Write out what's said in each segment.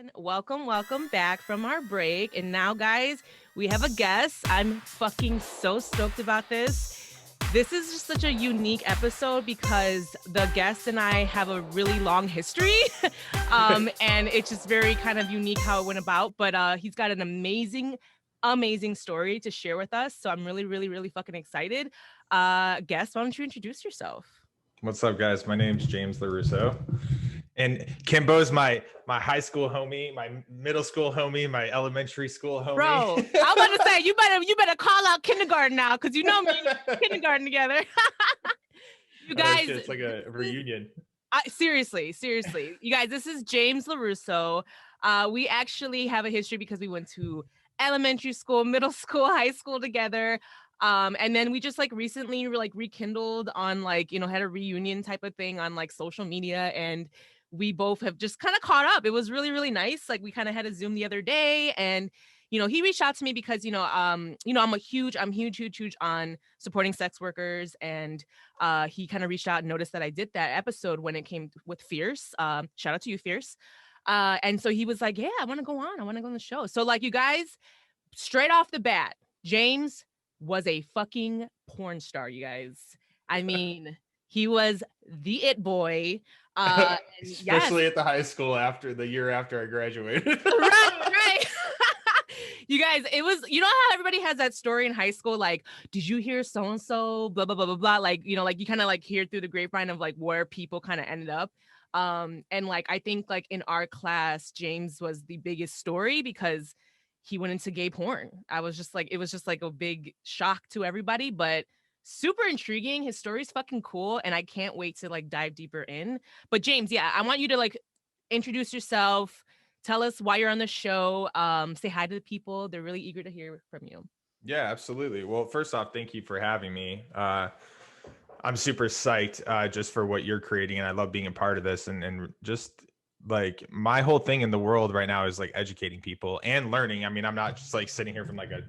everyone. Welcome back from our break. And now, guys, we have a guest. I'm fucking so stoked about this. This is just such a unique episode because the guest and I have a really long history. And it's just very kind of unique how it went about. But he's got an amazing story to share with us. So I'm really fucking excited. Guest, why don't you introduce yourself? What's up, guys? My name's James LaRusso. And Kimbo's my high school homie, my middle school homie, my elementary school homie. Bro, I'm about to say you better call out kindergarten now because you know me kindergarten together. You guys, it's like a reunion. Seriously, you guys, this is James LaRusso. We actually have a history because we went to elementary school, middle school, high school together. And then we just like recently were like rekindled on like, had a reunion type of thing on like social media, and we both have just kind of caught up. It was really nice. Like we kind of had a Zoom the other day, and he reached out to me because I'm huge on supporting sex workers, and he kind of reached out and noticed that I did that episode when it came with Fierce. Shout out to you, Fierce. And so he was like, yeah, I want to go on the show. So like, you guys, straight off the bat, James was a fucking porn star, you guys. I mean, he was the it boy. Especially at the high school after the year after I graduated. right. You guys, it was, how everybody has that story in high school, like, did you hear so-and-so, blah, blah, blah, blah, blah. Like, like you kind of like hear through the grapevine of like where people kind of ended up. And like, I think like in our class, James was the biggest story because he went into gay porn. It was just like a big shock to everybody, but super intriguing. His story's fucking cool, and I can't wait to like dive deeper in. But James, yeah, I want you to like introduce yourself, tell us why you're on the show, say hi to the people. They're really eager to hear from you. Yeah, absolutely. Well, first off, thank you for having me. I'm super psyched just for what you're creating, and I love being a part of this, and just like my whole thing in the world right now is like educating people and learning. I mean, I'm not just like sitting here from like a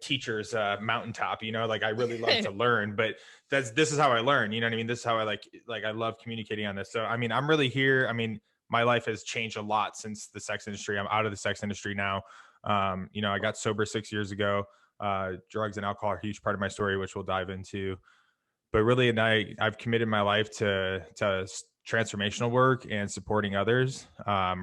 teacher's mountaintop, like I really love to learn, but this is how I learn, you know what I mean? This is how I like I love communicating on this. So, I mean, I'm really here. I mean, my life has changed a lot since the sex industry. I'm out of the sex industry now. I got sober 6 years ago. Drugs and alcohol are a huge part of my story, which we'll dive into. But really, I've committed my life to transformational work and supporting others.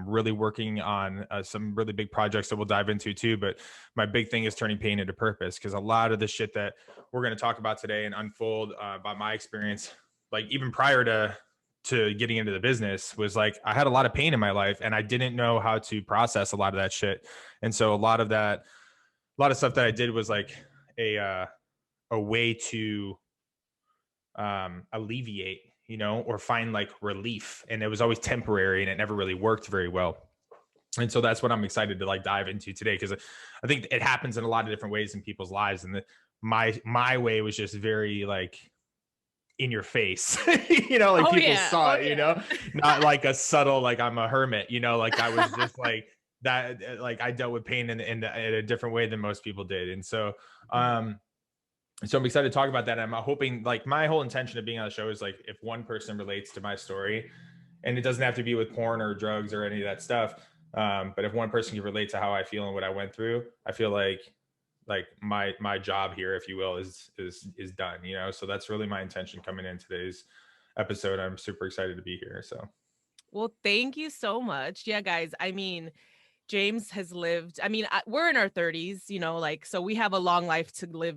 Really working on some really big projects that we'll dive into too. But my big thing is turning pain into purpose, because a lot of the shit that we're going to talk about today and unfold by my experience, like even prior to getting into the business, was like I had a lot of pain in my life and I didn't know how to process a lot of that shit. And so a lot of stuff that I did was like a way to alleviate, or find like relief. And it was always temporary and it never really worked very well. And so that's what I'm excited to like dive into today, because I think it happens in a lot of different ways in people's lives. And my way was just very like in your face, people saw it, not like a subtle, like I'm a hermit, like I was just like that, like I dealt with pain in a different way than most people did. And so, so I'm excited to talk about that. I'm hoping, like, my whole intention of being on the show is like, if one person relates to my story, and it doesn't have to be with porn or drugs or any of that stuff. But if one person can relate to how I feel and what I went through, I feel like my job here, if you will, is done, So that's really my intention coming in today's episode. I'm super excited to be here. So. Well, thank you so much. Yeah, guys. I mean, James has lived, we're in our 30s, so we have a long life to live,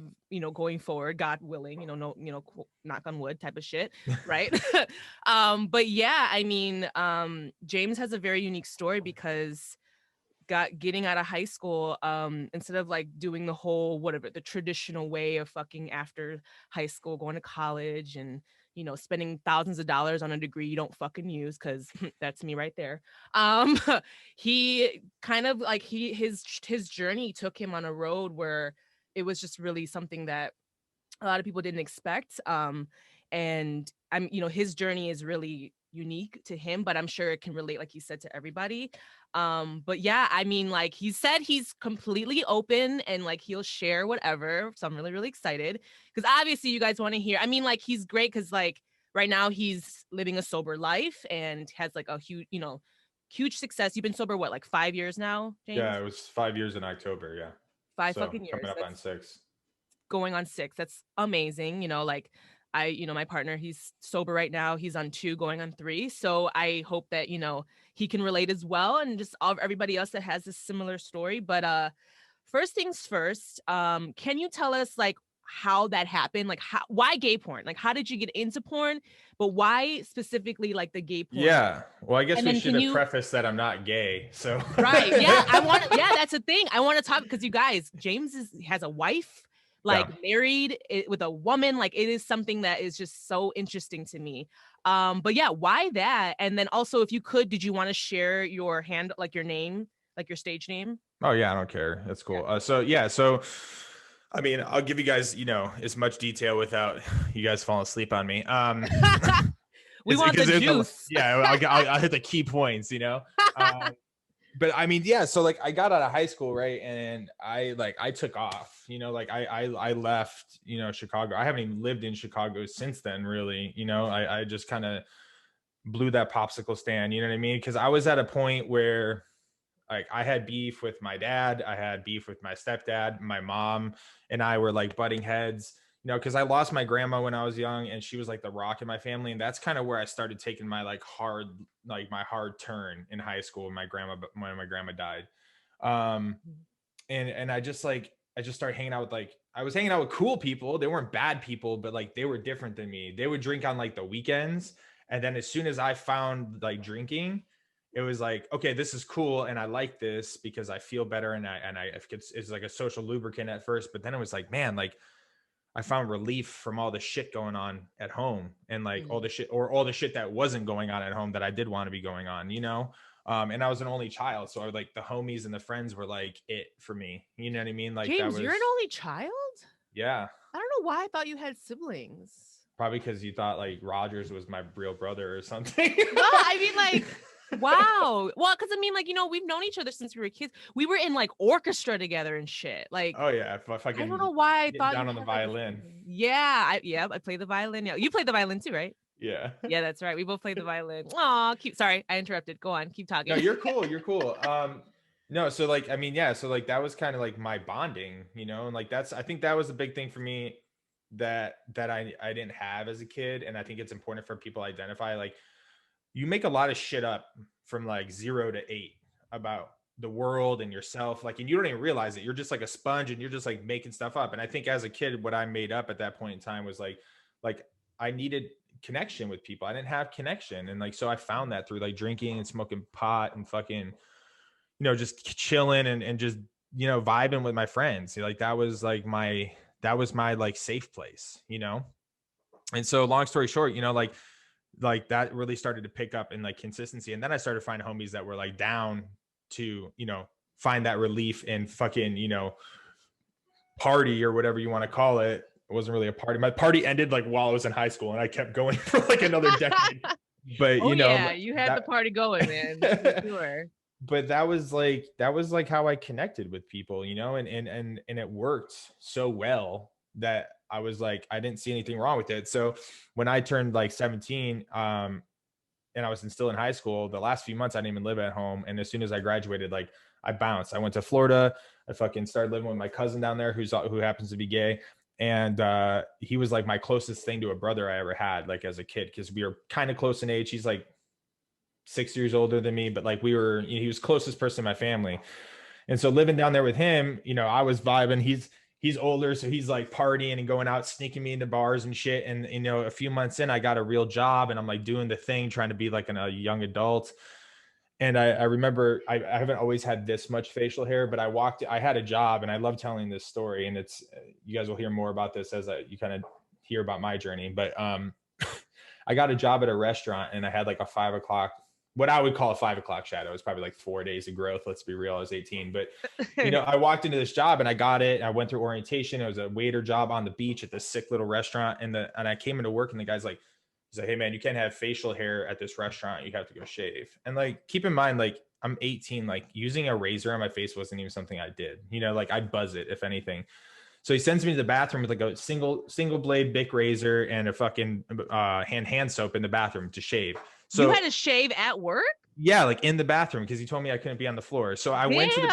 going forward, God willing, no, knock on wood type of shit. Right. But yeah, James has a very unique story because getting out of high school, instead of like doing the whole, whatever, the traditional way of fucking after high school, going to college and, spending thousands of dollars on a degree you don't fucking use, because that's me right there. He kind of like his journey took him on a road where it was just really something that a lot of people didn't expect. And his journey is really unique to him, but I'm sure it can relate, like you said, to everybody. But yeah, like he said, he's completely open and like he'll share whatever. So I'm really excited because obviously you guys want to hear. Like he's great because like right now he's living a sober life and has like a huge, huge success. You've been sober, what, like 5 years now, James? Yeah, it was 5 years in October. Yeah. Five So fucking coming years. up on That's 6. going on 6. That's amazing. Like my partner, he's sober right now. He's on 2, going on 3. So I hope that, he can relate as well, and just all everybody else that has this similar story. But first things first, can you tell us like how that happened? Like why gay porn? Like how did you get into porn? But why specifically like the gay porn? Yeah. Well, I guess And we then should can have you prefaced that I'm not gay. So Right. Yeah. Yeah, that's a thing. I want to talk because you guys, James has a wife, yeah. like married with a woman. Like it is something that is just so interesting to me. But yeah, why that? And then also, if you could, did you want to share your like your name, like your stage name? Oh yeah, I don't care. That's Yeah. cool. So I mean, I'll give you guys, as much detail without you guys falling asleep on me. We want the juice. I'll hit the key points, but I mean, yeah, so like I got out of high school, right? And I took off, like I left, Chicago. I haven't even lived in Chicago since then, really. I just kind of blew that popsicle stand, you know what I mean? Because I was at a point where like I had beef with my dad, I had beef with my stepdad, my mom and I were like butting heads, because I lost my grandma when I was young, and she was like the rock in my family, and that's kind of where I started taking my my hard turn in high school when my grandma died. And I just started hanging out with I was hanging out with cool people. They weren't bad people, but like they were different than me. They would drink on like the weekends, and then as soon as I found like drinking, it was like, okay, this is cool, and I like this because I feel better, and it's like a social lubricant at first, but then it was like, man, like I found relief from all the shit going on at home, and like all the shit that wasn't going on at home that I did want to be going on, and I was an only child, so like the homies and the friends were like it for me, you know what I mean? Like James, that was, you're an only child? yeah. I don't know why I thought you had siblings. Probably because you thought like Rogers was my real brother or something. No, I mean like wow. Well, because I mean, like, we've known each other since we were kids. We were in like orchestra together and shit. Like, Oh yeah, I don't know why I thought down you on the had like violin. I play the violin. Yeah, you play the violin too, right? Yeah. Yeah, that's right. We both play the violin. Aw, cute. Sorry, I interrupted. Go on, keep talking. No, you're cool. You're cool. No, so like I mean, yeah, so like that was kind of like my bonding, and like I think that was a big thing for me that I didn't have as a kid, and I think it's important for people to identify like you make a lot of shit up from like 0 to 8 about the world and yourself, like, and you don't even realize it. You're just like a sponge, and you're just like making stuff up. And I think as a kid, what I made up at that point in time was like I needed connection with people. I didn't have connection, and like so I found that through like drinking and smoking pot and fucking just chilling and just vibing with my friends. Like that was my like safe place. And so long story short, like that really started to pick up in like consistency. And then I started finding homies that were like down to, find that relief in fucking, party or whatever you want to call it. It wasn't really a party. My party ended like while I was in high school, and I kept going for like another decade. But yeah, you had the party going, man. For sure. But that was like how I connected with people, and it worked so well that I was like, I didn't see anything wrong with it. So when I turned like 17, and I was still in high school, the last few months I didn't even live at home. And as soon as I graduated, like I bounced. I went to Florida. I fucking started living with my cousin down there who happens to be gay. And he was like my closest thing to a brother I ever had, like as a kid, because we were kind of close in age. He's like 6 years older than me, but like he was closest person in my family. And so living down there with him, I was vibing. He's older, so he's like partying and going out, sneaking me into bars and shit. And a few months in, I got a real job, and I'm like doing the thing, trying to be like a young adult. And I remember I haven't always had this much facial hair, but I had a job, and I love telling this story. And it's, you guys will hear more about this as you kind of hear about my journey. But I got a job at a restaurant, and I had like a 5 o'clock, what I would call a 5 o'clock shadow. It was probably like 4 days of growth. Let's be real. I was 18, but I walked into this job and I got it. I went through orientation. It was a waiter job on the beach at this sick little restaurant. And I came into work, and the guy's like, he's like, hey man, you can't have facial hair at this restaurant. You have to go shave. And like, keep in mind, like I'm 18, like using a razor on my face wasn't even something I did, like I'd buzz it if anything. So he sends me to the bathroom with like a single blade Bic razor and a fucking hand soap in the bathroom to shave. So you had to shave at work? Yeah, like in the bathroom, because he told me I couldn't be on the floor. So I went to the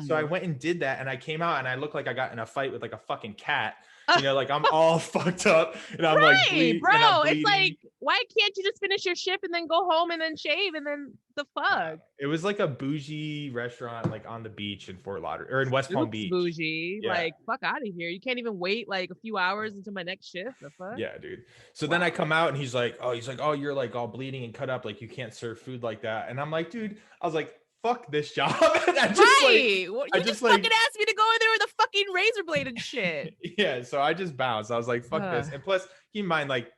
so I Damn. went and did that, and I came out and I looked like I got in a fight with like a fucking cat. You know, like I'm all fucked up and I'm like Right, I'm bro. It's like, bleeding. why can't you just finish your shift and then go home and then shave and then the Yeah. fuck? It was like a bougie restaurant like on the beach in Fort Lauderdale or in West Palm Oops, Beach. bougie. Yeah. Like, fuck out of here. You can't even wait like a few hours until my next shift. The fuck? Yeah, dude. So then I Wow. come out and he's like, oh, you're like all bleeding and cut up, like you can't serve food like that. And I'm like, dude, I was like, fuck this job. And Right. Well, I you just just fucking like, asked me to go in there with a fucking razor blade and shit. yeah. So I just bounced. I was like, fuck this. And plus, keep in mind, like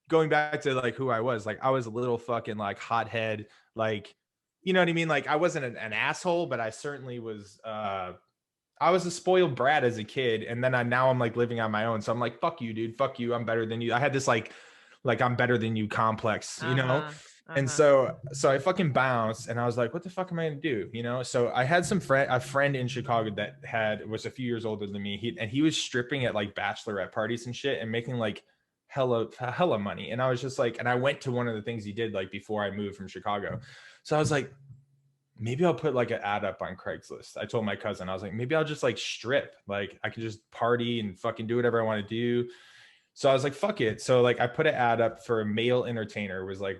going back to like who I was, like I was a little fucking like hothead, like, you know what I mean? Like I wasn't an asshole, but I certainly was, I was a spoiled brat as a kid, and then now I'm like living on my own. So I'm like, fuck you, dude. Fuck you. I'm better than you. I had this like I'm better than you complex, you know? Uh-huh. And Uh-huh. so I fucking bounced and I was like, what the fuck am I gonna do? You know? So I had a friend in Chicago that was a few years older than me. He was stripping at like bachelorette parties and shit and making like hella money. And I was just like, and I went to one of the things he did like before I moved from Chicago. So I was like, maybe I'll put like an ad up on Craigslist. I told my cousin, I was like, maybe I'll just like strip. Like I can just party and fucking do whatever I want to do. So I was like, fuck it. So like I put an ad up for a male entertainer. Was like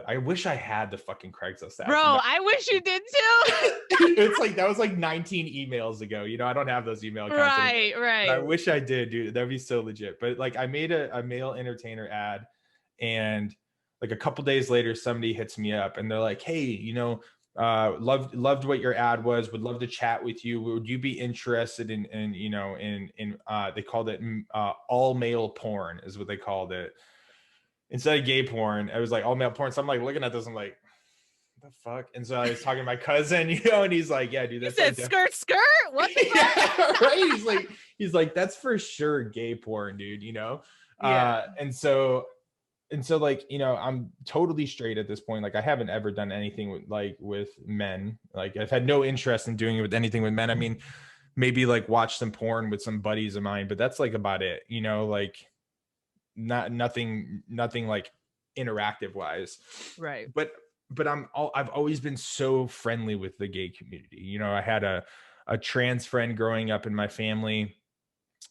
I wish I had the fucking Craigslist ad Bro, from that. I wish you did too. It's like that was like 19 emails ago. You know, I don't have those email accounts anymore. Right, But I right. wish I did, dude. That'd be so legit. But like I made a male entertainer ad, and like a couple days later, somebody hits me up and they're like, hey, you know, loved what your ad was, would love to chat with you. Would you be interested in you know in they called it all male porn is what they called it, instead of gay porn. It was like all male porn. So I'm like looking at this, I'm like, what the fuck? And so I was talking to my cousin, you know, and he's like, yeah, dude, He that's said like skirt, skirt. What the fuck? yeah, right. He's like that's for sure gay porn, dude, you know. Yeah. And so like, you know, I'm totally straight at this point. Like I haven't ever done anything with men. Like I've had no interest in doing it with anything with men. I mean, maybe like watch some porn with some buddies of mine, but that's like about it, you know, like nothing like interactive wise. Right. But I've always been so friendly with the gay community. You know, I had a trans friend growing up in my family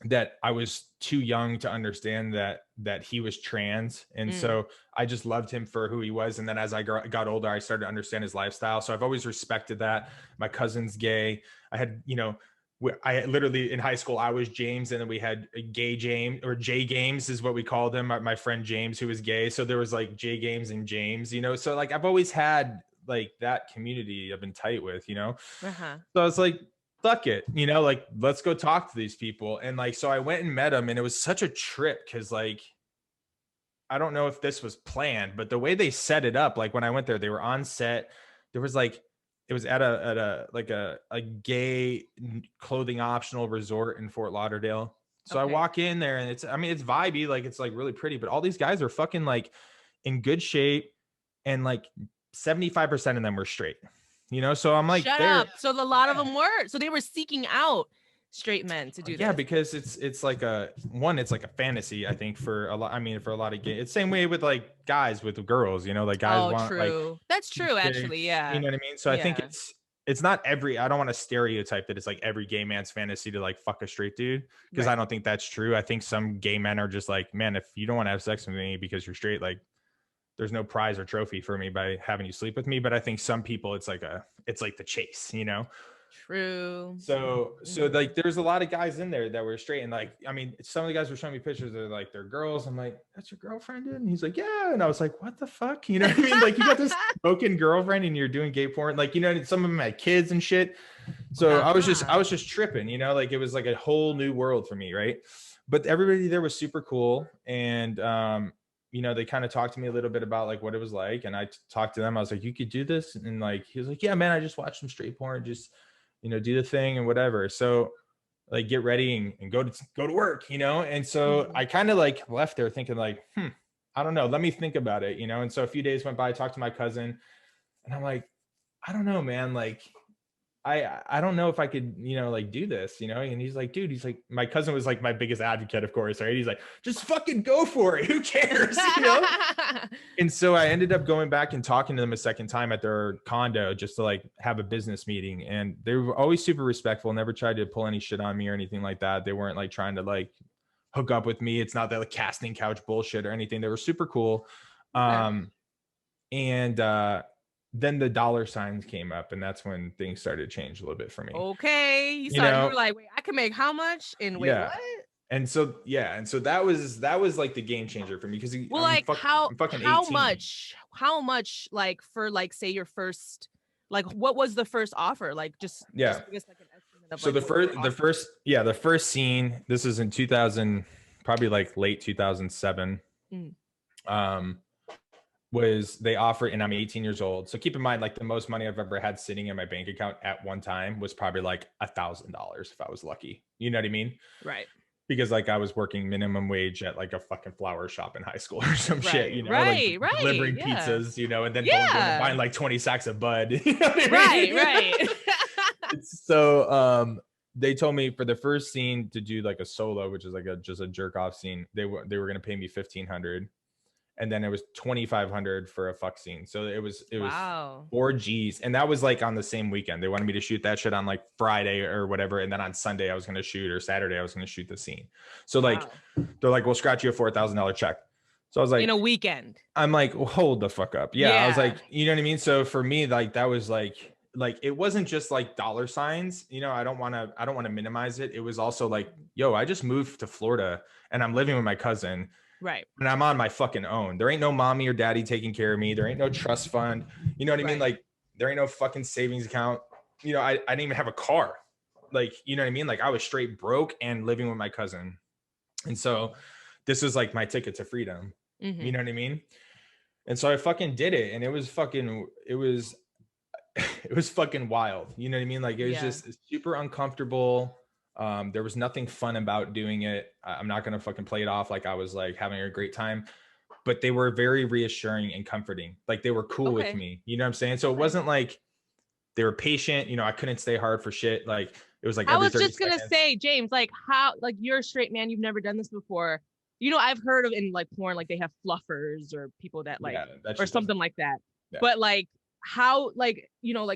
that I was too young to understand that he was trans, and so I just loved him for who he was. And then as I got older, I started to understand his lifestyle. So I've always respected that. My cousin's gay. I had, you know, I literally in high school I was James, and then we had a gay James, or J Games is what we called him. My friend James, who was gay. So there was like J Games and James, you know. So like I've always had like that community I've been tight with, you know. Uh-huh. So I was like, fuck it, you know, like let's go talk to these people. And like so I went and met them, and it was such a trip because like I don't know if this was planned, but the way they set it up, like when I went there, they were on set. There was like it was at a like a gay clothing optional resort in Fort Lauderdale. So I Okay. walk in there and it's vibey, like it's like really pretty, but all these guys are fucking like in good shape, and like 75% of them were straight. You know, so I'm like, Shut they're up. So a lot of them were. So they were seeking out straight men to do yeah, this. because it's like it's like a fantasy, I think, for a lot. I mean, for a lot of gay, it's same way with like guys with girls, you know, like guys Oh, want like true. That's cute true, actually. chicks, you Yeah. know what I mean? So I think Yeah. it's not every, I don't want to stereotype that it's like every gay man's fantasy to like fuck a straight dude, because I Right. don't think that's true. I think some gay men are just like, man, if you don't want to have sex with me because you're straight, like there's no prize or trophy for me by having you sleep with me. But I think some people it's like the chase, you know. True. So Mhm. like there's a lot of guys in there that were straight, and like I mean some of the guys were showing me pictures, they're like their girls. I'm like, that's your girlfriend, dude? And he's like, yeah. And I was like, what the fuck, you know what I mean? Like you got this broken girlfriend and you're doing gay porn, like, you know, some of them had kids and shit. So I Uh-huh. was just tripping, you know, like it was like a whole new world for me, right? But everybody there was super cool. And you know, they kind of talked to me a little bit about like what it was like, and I talked to them. I was like, you could do this? And like he was like, yeah man, I just watched some straight porn, just, you know, do the thing and whatever. So like get ready and go to work, you know? And so Mhm. I kind of like left there thinking like, I don't know, let me think about it, you know? And so a few days went by, I talked to my cousin, and I'm like, I don't know, man. Like, I don't know if I could, like do this, and he's like, dude, he's like, my cousin was like my biggest advocate, of course, right? He's like, just fucking go for it. Who cares? And so I ended up going back and talking to them a second time at their condo just to like have a business meeting. And they were always super respectful, never tried to pull any shit on me or anything like that. They weren't like trying to like hook up with me. It's not that like casting couch bullshit or anything. They were super cool. And then the dollar signs came up, and that's when things started to change a little bit for me. Okay. You were like, wait, I can make how much? And wait, what? And so that was like the game changer for me, because how much like for like say your first, like what was the first offer? Like just give us like an estimate of so like, the first scene, this is in 2000, probably like late 2007. Was they offered, and I'm 18 years old. So keep in mind, like the most money I've ever had sitting in my bank account at one time was probably like $1,000 if I was lucky. You know what I mean? Right. Because like I was working minimum wage at like a fucking flower shop in high school or some shit, like delivering pizzas, and then buying like 20 sacks of bud. You know what I mean? Right. So they told me for the first scene to do like a solo, which is like just a jerk off scene, they were going to pay me $1,500. And then it was $2,500 for a fuck scene. So it was wow. 4 G's. And that was like on the same weekend. They wanted me to shoot that shit on like Friday or whatever. And then on Sunday I was going to shoot, or Saturday I was going to shoot the scene. So like, they're like, we'll scratch you a $4,000 check. So I was like, in a weekend. I'm like, well, hold the fuck up. Yeah. I was like, you know what I mean? So for me, like, that was like, it wasn't just like dollar signs, I don't want to minimize it. It was also like, yo, I just moved to Florida and I'm living with my cousin. Right. And I'm on my fucking own. There ain't no mommy or daddy taking care of me. There ain't no trust fund. You know what I mean? Like, there ain't no fucking savings account. I didn't even have a car. Like, you know what I mean? Like, I was straight broke and living with my cousin. And so this was like my ticket to freedom. You know what I mean? And so I fucking did it. And it was fucking wild. You know what I mean? Like, it was just super uncomfortable. There was nothing fun about doing it. I'm not going to fucking play it off like I was like having a great time, but they were very reassuring and comforting. Like, they were cool with me. You know what I'm saying? So it wasn't like they were patient. I couldn't stay hard for shit. Like, it was like, I was just going to say, James, like, how, like, you're a straight man. You've never done this before. I've heard of in like porn, like they have fluffers or people that like, or something like that. Yeah. But like, how, like,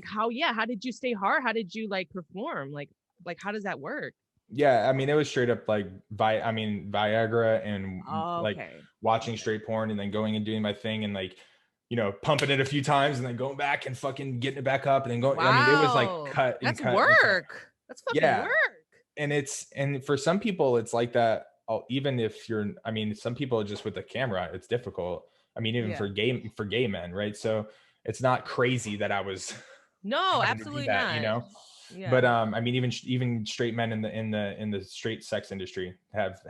how did you stay hard? How did you like perform? Like, how does that work? Yeah, I mean, it was straight up like Viagra and like watching straight porn and then going and doing my thing and like, pumping it a few times and then going back and fucking getting it back up and then going. Wow. I mean, it was like cut. That's and cut work. That's fucking work. And for some people, it's like that. Even if some people just with the camera, it's difficult. I mean, even for gay men, right? So it's not crazy that I was. No, absolutely not. Yeah. But I mean, even straight men in the straight sex industry have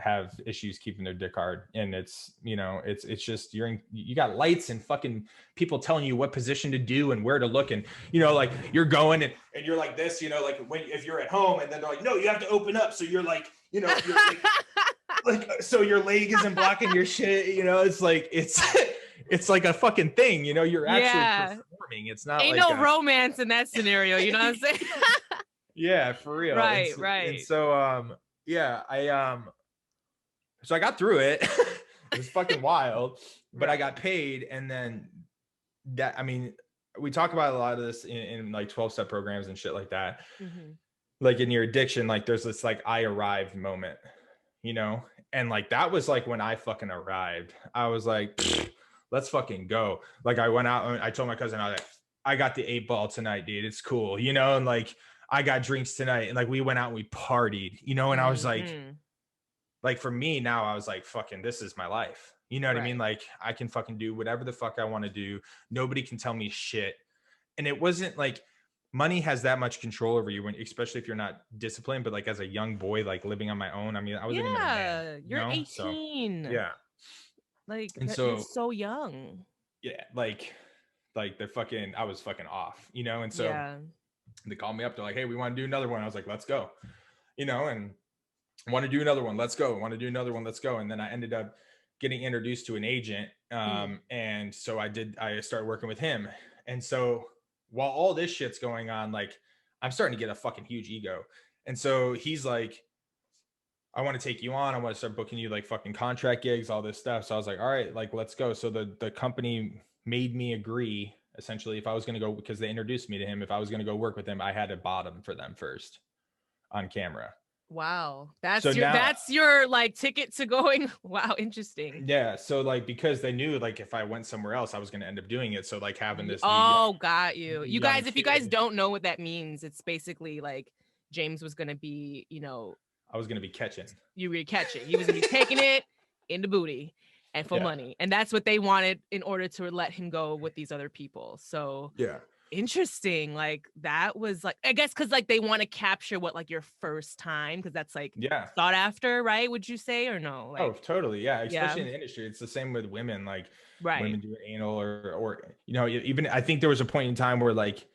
issues keeping their dick hard, and it's it's just you got lights and fucking people telling you what position to do and where to look, and like you're going and you're like this, like if you're at home, and then they're like, no, you have to open up, so you're like, you're like so your leg isn't blocking your shit, it's like it's like a fucking thing, you're actually performing. It's not ain't like no romance in that scenario, you know what I'm saying? Yeah, for real. Right. And so so I got through it. It was fucking wild, but I got paid. And then we talk about a lot of this in like 12-step programs and shit like that. Like in your addiction, like there's this like I arrived moment, and like that was like when I fucking arrived. I was like, let's fucking go. Like I went out and I told my cousin, I was like, I got the 8-ball tonight, dude. It's cool, and like I got drinks tonight, and like we went out and we partied, and I was like for me now, I was like, fucking, this is my life. You know what I mean? Like I can fucking do whatever the fuck I want to do. Nobody can tell me shit. And it wasn't like money has that much control over you especially if you're not disciplined, but like as a young boy, like living on my own, I mean, I wasn't even a man, you're 18. So, yeah. Like, and so young. Yeah. Like they're fucking, I was fucking off, and so they called me up. They're like, hey, we want to do another one. I was like, let's go, and want to do another one. Let's go. Want to do another one. Let's go. And then I ended up getting introduced to an agent. And so I started working with him. And so while all this shit's going on, like I'm starting to get a fucking huge ego. And so he's like, I want to take you on. I want to start booking you like fucking contract gigs, all this stuff. So I was like, all right, like, let's go. So the company made me agree essentially if I was going to go, because they introduced me to him, if I was going to go work with him, I had to bottom for them first on camera. Wow. So That's your like ticket to going. Wow, interesting. yeah. So like, because they knew like if I went somewhere else, I was going to end up doing it. So like having this new Oh, got you. You young guys, if you guys kid, don't know what that means, it's basically like James was gonna be, I was going to be catching. you were catching. He was gonna be taking it in the booty and for money. And that's what they wanted in order to let him go with these other people. So Yeah. interesting. Like that was like, I guess because like they want to capture what like your first time, because that's like sought after, right? Would you say, or no? Like, oh, totally. Yeah. Especially in the industry. It's the same with women, like women doing anal or, even I think there was a point in time where like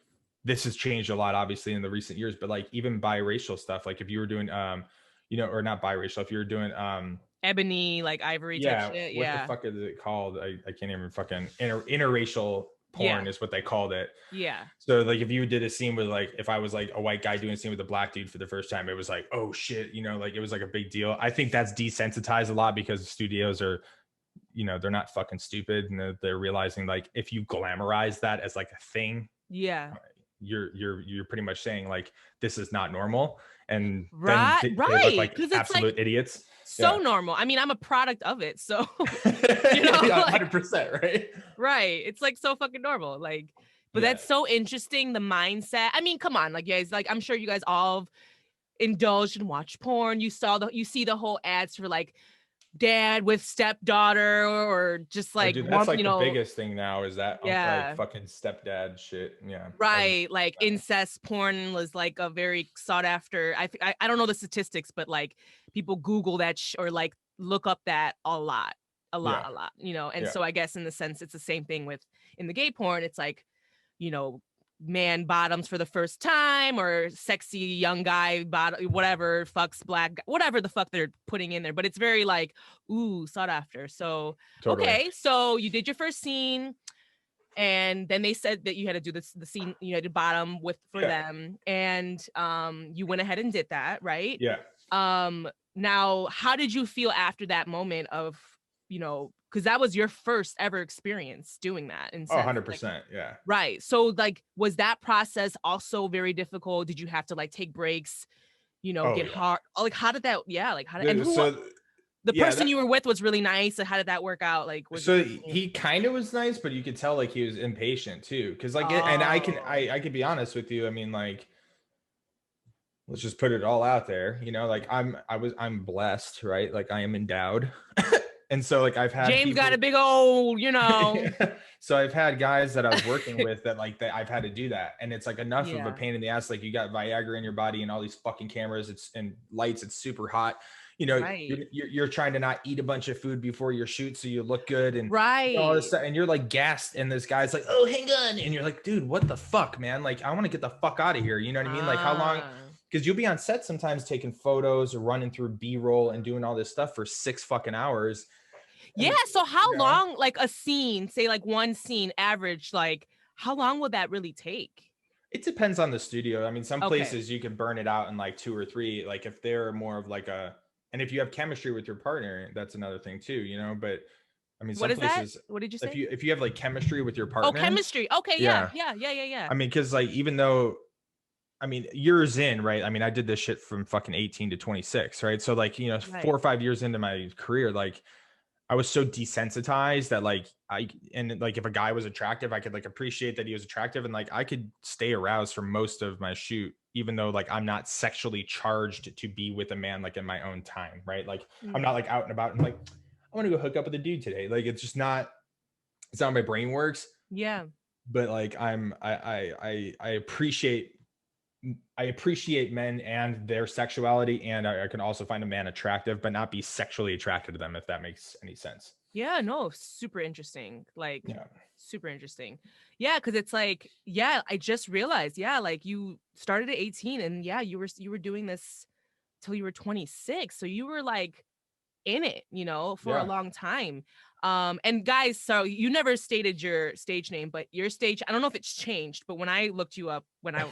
this has changed a lot, obviously, in the recent years, but like even biracial stuff, like if you were doing, or not biracial, if you were doing, ebony, like ivory type shit. What the fuck is it called? I can't even fucking interracial porn is what they called it. Yeah. So like if you did a scene with like, if I was like a white guy doing a scene with a black dude for the first time, it was like, oh shit, like it was like a big deal. I think that's desensitized a lot because the studios are, they're not fucking stupid, and they're realizing like if you glamorize that as like a thing, you're pretty much saying like this is not normal, and then they look like absolute idiots. So normal. I mean, I'm a product of it, so 100%, right? Right. It's like so fucking normal. Like, but that's so interesting. The mindset. I mean, come on, like, guys, like I'm sure you guys all indulged and watched porn. You see the whole ads for like dad with stepdaughter, or just like, dude, that's like the biggest thing now is that like fucking stepdad shit. Yeah. Right. Like incest porn was like a very sought after. I don't know the statistics, but like people Google that or like look up that a lot. And so I guess in the sense it's the same thing with in the gay porn. It's like, man bottoms for the first time, or sexy young guy bottom, whatever, fucks black, whatever the fuck they're putting in there. But it's very like, ooh, sought after. So, okay. So you did your first scene, and then they said that you had to do the scene, you had to bottom for them. And you went ahead and did that, right? Yeah. Now, how did you feel after that moment of, because that was your first ever experience doing that. And 100%. Like, yeah. Right. So like, was that process also very difficult? Did you have to like take breaks, get hard? Like, how did that, the person you were with was really nice. So how did that work out? Like, he kind of was nice, but you could tell like he was impatient too. Cause like, and I can be honest with you. I mean, like, let's just put it all out there, like I'm blessed, right? Like I am endowed. And so like I've had James got a big old, So I've had guys that I was working with that like that I've had to do that. And it's like enough of a pain in the ass. Like you got Viagra in your body and all these fucking cameras and lights. It's super hot. You're trying to not eat a bunch of food before your shoot so you look good and all this stuff, and you're like gassed, and this guy's like, oh, hang on, and you're like, dude, what the fuck, man? Like I want to get the fuck out of here. You know what I mean? Like how long? Because you'll be on set sometimes taking photos or running through B-roll and doing all this stuff for 6 fucking hours. Yeah. So how long, like a scene, say like one scene average, like how long will that really take? It depends on the studio. I mean, some places you can burn it out in like 2 or 3. Like if they're more of like and if you have chemistry with your partner, that's another thing too, But I mean, some places. What did you say? If you have like chemistry with your partner. Oh, chemistry. Okay. Yeah. I mean, because like even though, I mean, years in, right? I mean, I did this shit from fucking 18 to 26, right? So like, 4 or 5 years into my career, like I was so desensitized that like if a guy was attractive, I could like appreciate that he was attractive, and like I could stay aroused for most of my shoot, even though like I'm not sexually charged to be with a man like in my own time, right? Like I'm not like out and about and like I want to go hook up with a dude today. Like it's just not. It's not how my brain works. Yeah. But like I appreciate men and their sexuality, and I can also find a man attractive, but not be sexually attracted to them, if that makes any sense. Yeah, no, super interesting. Like, super interesting. Yeah, because it's like, I just realized, like you started at 18, and you were doing this till you were 26, so you were like in it, for a long time. And guys, so you never stated your stage name, but your stage, I don't know if it's changed, but when I looked you up, when I,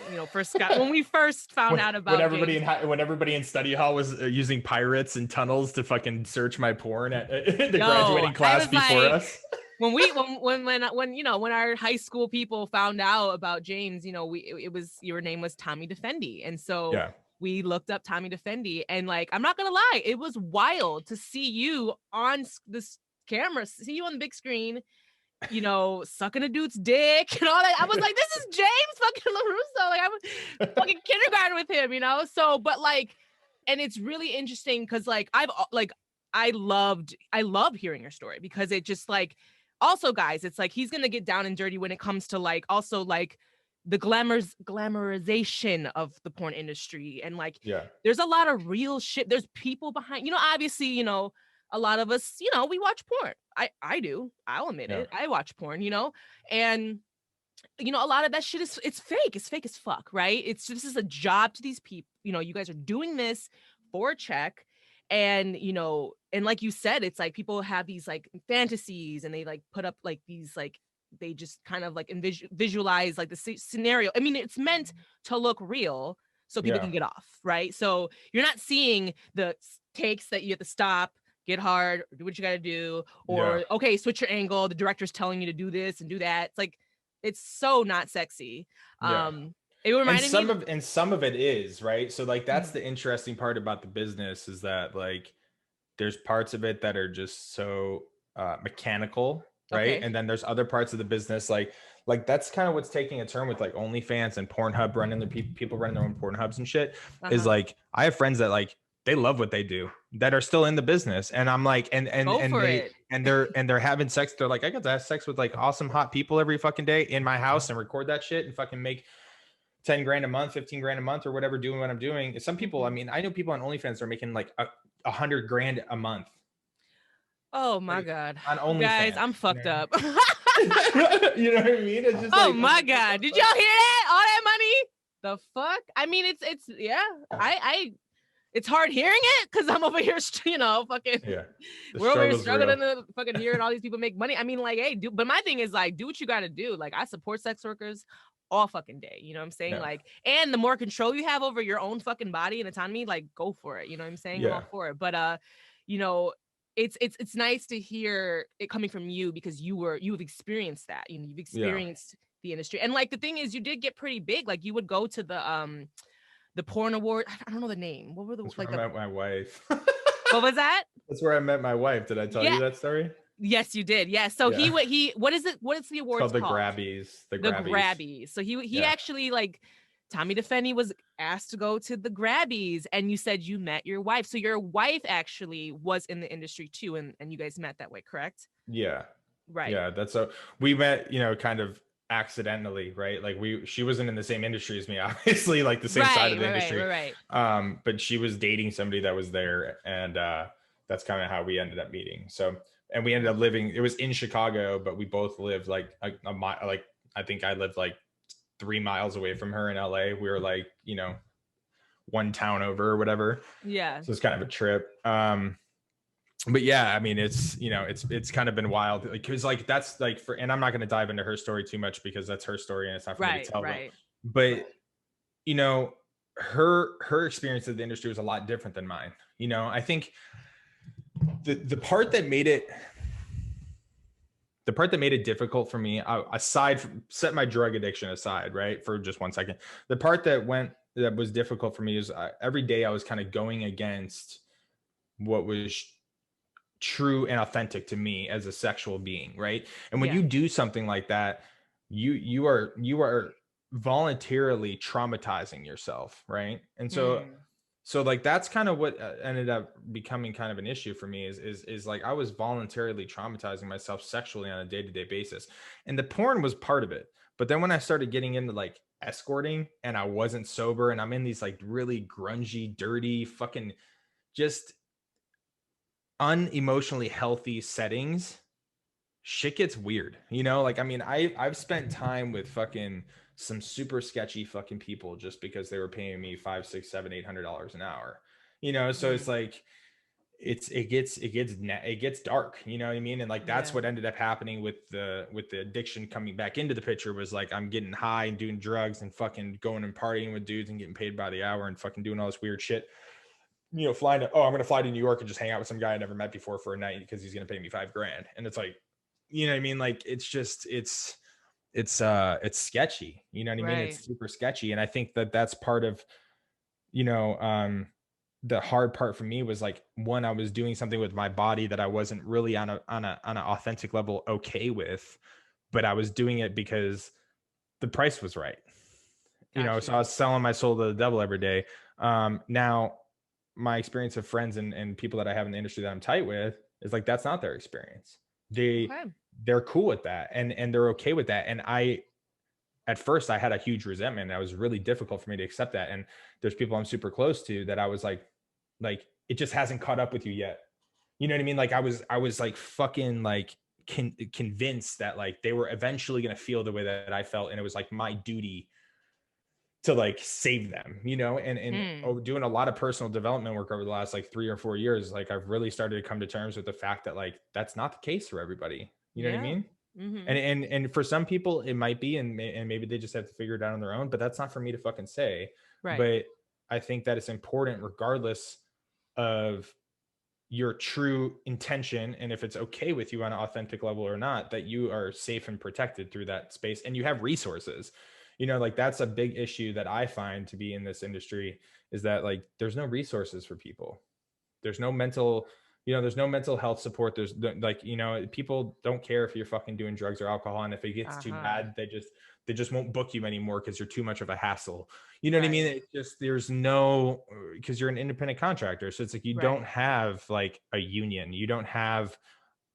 when we first found out about James, when everybody in study hall was using pirates and tunnels to fucking search my porn at the yo, graduating I class was before like, us. when our high school people found out about James, it was, your name was Tommy Defendi. And so Yeah. we looked up Tommy Defendi, and like, I'm not gonna lie, it was wild to see you on this camera, see you on the big screen, sucking a dude's dick and all that. I was like, this is James fucking LaRusso. Like, I was fucking kindergarten with him. So, but like, and it's really interesting because like I love hearing your story, because it just like, also guys, it's like he's gonna get down and dirty when it comes to like, also like the glamorization of the porn industry, and like, Yeah. there's a lot of real shit. There's people behind, obviously, a lot of us, we watch porn. I do. I'll admit it. I watch porn, and a lot of that shit it's fake. It's fake as fuck, right? This is a job to these people. You guys are doing this for a check. And, and like you said, it's like people have these like fantasies, and they like put up like these like, they just kind of like visualize like the scenario. I mean, it's meant to look real so people can get off, right? So you're not seeing the takes that you have to stop, get hard, do what you got to do, or okay, switch your angle. The director's telling you to do this and do that. It's like, it's so not sexy. It reminded me. And some of it is, right? So like, that's the interesting part about the business, is that like, there's parts of it that are just so mechanical, right? Okay. And then there's other parts of the business, like that's kind of what's taking a turn with like OnlyFans and Pornhub running their people running their own Pornhubs and shit. Is like, I have friends that like, they love what they do, that are still in the business, and I'm like, and they're having sex. They're like, I got to have sex with like awesome hot people every fucking day in my house and record that shit and fucking make 10 grand a month, 15 grand a month, or whatever, doing what I'm doing. Some people, I mean, I know people on OnlyFans are making like 100 grand a month. Oh my God. On OnlyFans. Guys, I'm fucked up. You know what I mean? It's just oh my God. Did y'all hear that? All that money? The fuck? I mean, it's yeah. It's hard hearing it because I'm over here, fucking. Yeah. We're over here struggling to fucking hearing all these people make money. I mean, like, hey, but my thing is like, do what you got to do. Like, I support sex workers all fucking day. You know what I'm saying? Like, and the more control you have over your own fucking body and autonomy, like, go for it. You know what I'm saying? Yeah. I'm all for it. But it's nice to hear it coming from you, because you've experienced that. You've experienced the industry, and like the thing is, you did get pretty big. Like, you would go to the porn award. I don't know the name. What were the? That's where I met my wife. What was that? That's where I met my wife. Did I tell you that story? Yes, you did. Yes. So he what is it? What is the award called? The Grabbies. The Grabbies. So he actually, like, Tommy Defendi was asked to go to the Grabbies, and you said you met your wife. So your wife actually was in the industry too, and you guys met that way, correct? Yeah. Right. Yeah. That's so we met, kind of accidentally, right? Like she wasn't in the same industry as me, obviously, like the same side of the industry. Right. But she was dating somebody that was there, and that's kind of how we ended up meeting. So, and we ended up living, it was in Chicago, but we both lived like a mile, like I think I lived like 3 miles away from her in LA. We were like, one town over or whatever. Yeah. So it's kind of a trip. But yeah, I mean, it's, it's kind of been wild, because like, that's like and I'm not going to dive into her story too much, because that's her story and it's not for me to tell them. But, her experience of the industry was a lot different than mine. I think the part that made it difficult for me, aside from, set my drug addiction aside, right, for just 1 second, the part that was difficult for me is every day I was kind of going against what was true and authentic to me as a sexual being, right? And when you do something like that, you are voluntarily traumatizing yourself, right? And so like, that's kind of what ended up becoming kind of an issue for me, is like, I was voluntarily traumatizing myself sexually on a day-to-day basis, and the porn was part of it. But then when I started getting into like escorting, and I wasn't sober, and I'm in these like really grungy, dirty, fucking just unemotionally healthy settings, shit gets weird. Like, I mean, I've spent time with fucking some super sketchy fucking people just because they were paying me $500, $600, $700, $800 an hour. So it's like, it gets dark, you know what I mean? And like that's Yeah. what ended up happening with the addiction coming back into the picture, was like I'm getting high and doing drugs and fucking going and partying with dudes and getting paid by the hour and fucking doing all this weird shit. You know, I'm gonna fly to New York and just hang out with some guy I never met before for a night because he's gonna pay me $5,000. And it's like, you know what I mean? Like it's just it's sketchy, you know what I mean? Right. It's super sketchy. And I think that that's part of, you know, the hard part for me was like, one, I was doing something with my body that I wasn't really on an authentic level okay with, but I was doing it because the price was right. You know, Got so I you. was selling my soul to the devil every day. Now my experience of friends and people that I have in the industry that I'm tight with is like, that's not their experience. They Okay. they're cool with that, and they're okay with that. And at first I had a huge resentment. That was really difficult for me to accept that. And there's people I'm super close to that I was like, it just hasn't caught up with you yet. You know what I mean? Like I was like fucking like convinced that like they were eventually going to feel the way that I felt. And it was like my duty to like save them, you know. And Hmm. doing a lot of personal development work over the last like 3 or 4 years, like I've really started to come to terms with the fact that like that's not the case for everybody. You know what I Yeah. mean? Mm-hmm. And for some people it might be, and maybe they just have to figure it out on their own, but that's not for me to fucking say. Right. But I think that it's important, regardless of your true intention and if it's okay with you on an authentic level or not, that you are safe and protected through that space and you have resources. You know, like that's a big issue that I find to be in this industry, is that like there's no resources for people. There's no mental, you know, there's no mental health support. There's like, you know, people don't care if you're fucking doing drugs or alcohol. And if it gets too Uh-huh. bad, they just won't book you anymore because you're too much of a hassle. You know what I mean? Right. It's just, there's no, because you're an independent contractor. So it's like, you don't Right. have like a union. You don't have,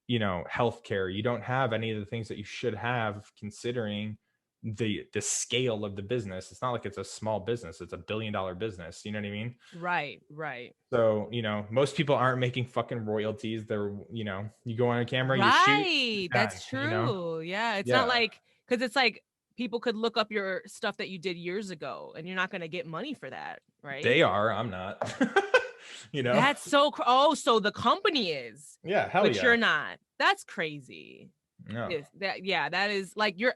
you know, healthcare. You don't have any of the things that you should have, considering the scale of the business. It's not like it's a small business. It's $1 billion business. You know what I mean? Right. Right. So, you know, most people aren't making fucking royalties. They're, you know, you go on a camera, you shoot, you're Right. done, That's you know? true. Yeah. It's not Yeah, like, because it's like people could look up your stuff that you did years ago and you're not going to get money for that. Right. they are. I'm not. You know? That's so, oh, so the company is, Yeah, hell but yeah. you're not. That's crazy. No. If that, yeah, that is like you're,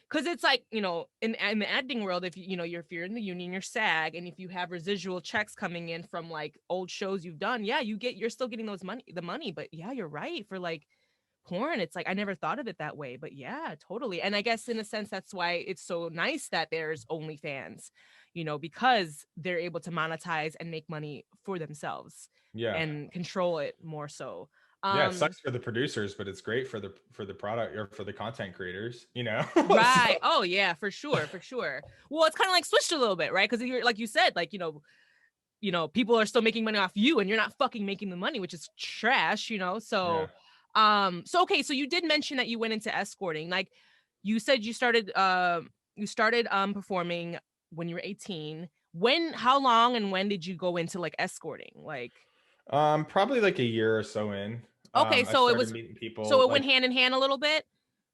because it's like, in the acting world, if if you're in the union, you're SAG, and if you have residual checks coming in from like old shows you've done, yeah, you're still getting the money. But yeah, you're right, for like porn, it's like I never thought of it that way, but yeah, totally. And I guess in a sense that's why it's so nice that there's OnlyFans, because they're able to monetize and make money for themselves Yeah. and control it more so. Yeah, it um sucks for the producers, but it's great for the product or for the content creators, you know? Right. So, Oh yeah, for sure, for sure. Well, it's kind of like switched a little bit, right? Because you're like you said, like people are still making money off you, and you're not fucking making the money, which is trash. yeah. So okay, so you did mention that you went into escorting. Like you said, you started performing when you were 18. How long and when did you go into like escorting? Like Probably like a year or so in. okay, I so it started was meeting so people it went like hand in hand a little bit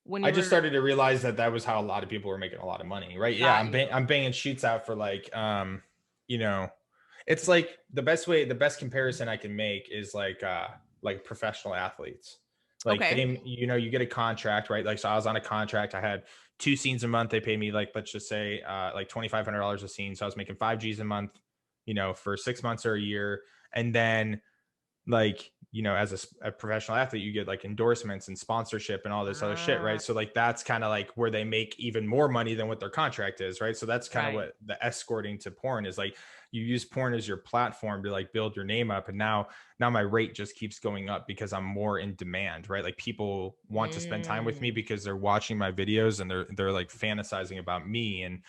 when I you just were started to realize that that was how a lot of people were making a lot of money, right? Yeah, got you. I'm banging shoots out for like, you know, it's like the best comparison I can make is like professional athletes. Like Okay. you know, you get a contract, right? Like, so I was on a contract. I had 2 scenes a month. They paid me like, let's just say, like $2,500 a scene. So I was making 5 G's a month, you know, for 6 months or a year. And then like, you know, as a professional athlete, you get like endorsements and sponsorship and all this other shit, Ah, right? So like that's kind of like where they make even more money than what their contract is, right? So that's kind of right. what the escorting to porn is. Like, you use porn as your platform to like build your name up, and now my rate just keeps going up because I'm more in demand, right? Like, people want to spend time with me Mm. because they're watching my videos and they're like fantasizing about me. And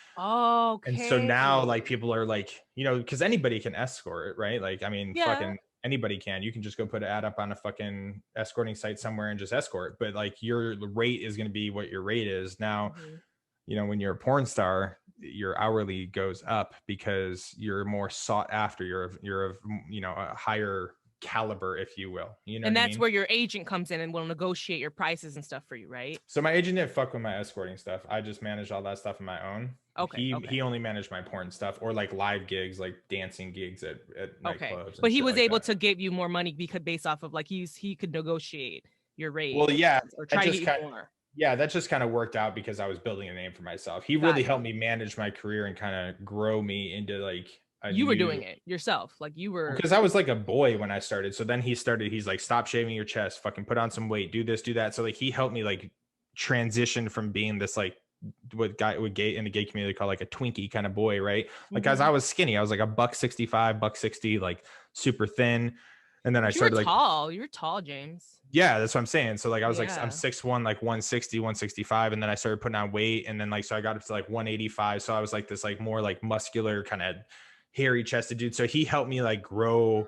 so now, like, Okay. people are like, you know, because anybody can escort, right? Like, I mean, Yeah. fucking anybody can. You can just go put an ad up on a fucking escorting site somewhere and just escort. But like, your rate is going to be what your rate is. Now, Mhm. you know, when you're a porn star, your hourly goes up because you're more sought after. You're of, you know, a higher caliber, if you will. You know And what I that's mean? where your agent comes in and will negotiate your prices and stuff for you, right? So my agent didn't fuck with my escorting stuff. I just managed all that stuff on my own. Okay, He okay, only managed my porn stuff, or like live gigs, like dancing gigs at okay. nightclubs and But he shit was like able that. to give you more money because based off of like he could negotiate your rate Well, yeah, or that try to get just you kind more. yeah, that just kind of worked out because I was building a name for myself. He Got really it. helped me manage my career and kind of grow me into like a You were new, doing it yourself, like you were. because I was like a boy when I started. So then he's like, stop shaving your chest, fucking put on some weight, do this, do that. So like he helped me like transition from being this like what gay in the gay community call like a Twinkie kind of boy, right? Like as I was skinny, I was like a buck 65, buck 60, like super thin. And then I But you were started like, tall. You were tall, James. yeah, that's what I'm saying. So like I was like, I'm Yeah. 6'1", like 160, 165. And then I started putting on weight. And then like, so I got up to like 185. So I was like this like more like muscular kind of hairy chested dude. So he helped me like grow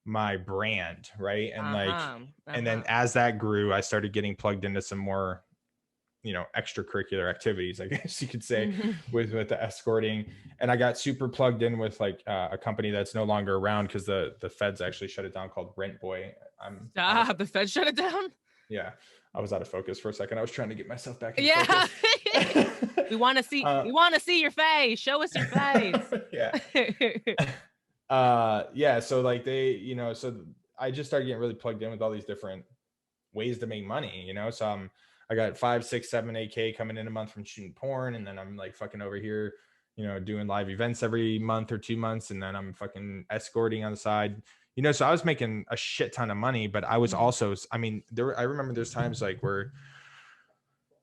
my brand. Right. And like, and then as that grew, I started getting plugged into some more, extracurricular activities, I guess you could say, with the escorting. And I got super plugged in with like a company that's no longer around because the feds actually shut it down, called Rent Boy. Stop. The Fed shut it down. Yeah, I was out of focus for a second. I was trying to get myself back in Yeah. focus. We want to see. We want to see your face. Show us your face. Yeah. Yeah. So like so I just started getting really plugged in with all these different ways to make money. So I got 5, 6, 7, 8K coming in a month from shooting porn, and then I'm like fucking over here, doing live events every month or 2 months, and then I'm fucking escorting on the side. So I was making a shit ton of money, but I was also, I remember there's times like where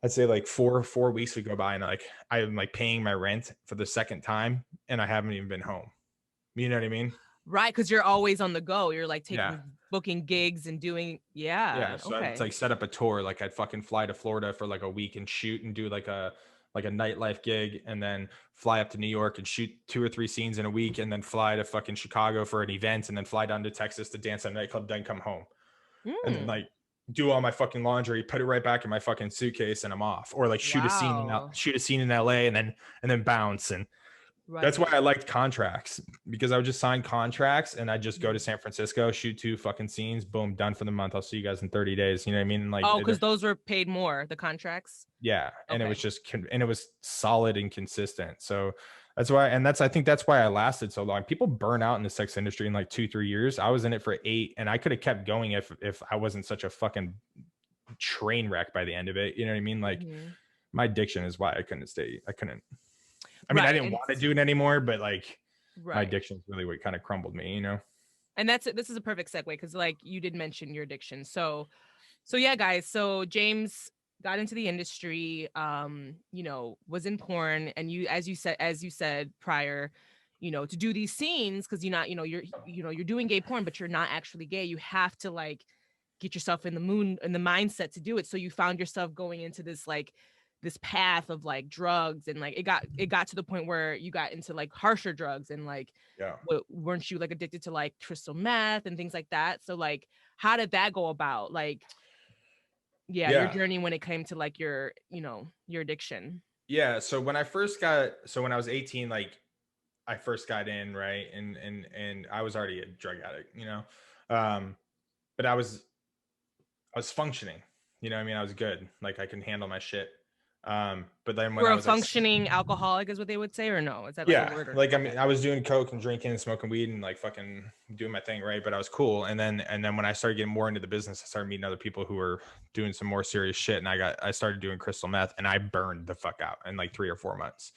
I'd say like 4 weeks would go by and like I'm like paying my rent for the second time and I haven't even been home. You know what I mean? Right, because you're always on the go. You're like Yeah. booking gigs and doing. Yeah. So Okay. I'd like set up a tour. Like I'd fucking fly to Florida for like a week and shoot and do like a nightlife gig, and then fly up to New York and shoot 2 or 3 scenes in a week, and then fly to fucking Chicago for an event, and then fly down to Texas to dance at a nightclub, then come home. And then like do all my fucking laundry, put it right back in my fucking suitcase, and I'm off. Or like shoot a scene in LA and then bounce. And that's why I liked contracts, because I would just sign contracts and I just go to San Francisco, shoot 2 fucking scenes, boom, done for the month. I'll see you guys in 30 days. You know what I mean? And like, because those were paid more, the contracts. yeah. And it was just, and it was solid and consistent. So that's why, I think that's why I lasted so long. People burn out in the sex industry in like 2-3 years. I was in it for 8, and I could have kept going if I wasn't such a fucking train wreck by the end of it. You know what I mean? Like my addiction is why I couldn't stay. I mean, I didn't want to do it anymore, but like my addiction is really what kind of crumbled me, And this is a perfect segue, because like you did mention your addiction. So yeah, guys. So James got into the industry, was in porn, and as you said prior, to do these scenes, because you're doing gay porn, but you're not actually gay. You have to like get yourself in the mindset to do it. So you found yourself going into this path of like drugs, and like it got to the point where you got into like harsher drugs, and like weren't you like addicted to like crystal meth and things like that? So like how did that go about? Like your journey when it came to like your addiction. Yeah. So when I was 18, like I first got in, right, and I was already a drug addict, but I was functioning, I mean, I was good, like I can handle my shit. But then when You're I a was functioning alcoholic is what they would say, or no? Is that like a word? Or, like, I mean, I was doing coke and drinking and smoking weed and like fucking doing my thing, right? But I was cool. And then when I started getting more into the business, I started meeting other people who were doing some more serious shit. And I started doing crystal meth, and I burned the fuck out in like 3 or 4 months.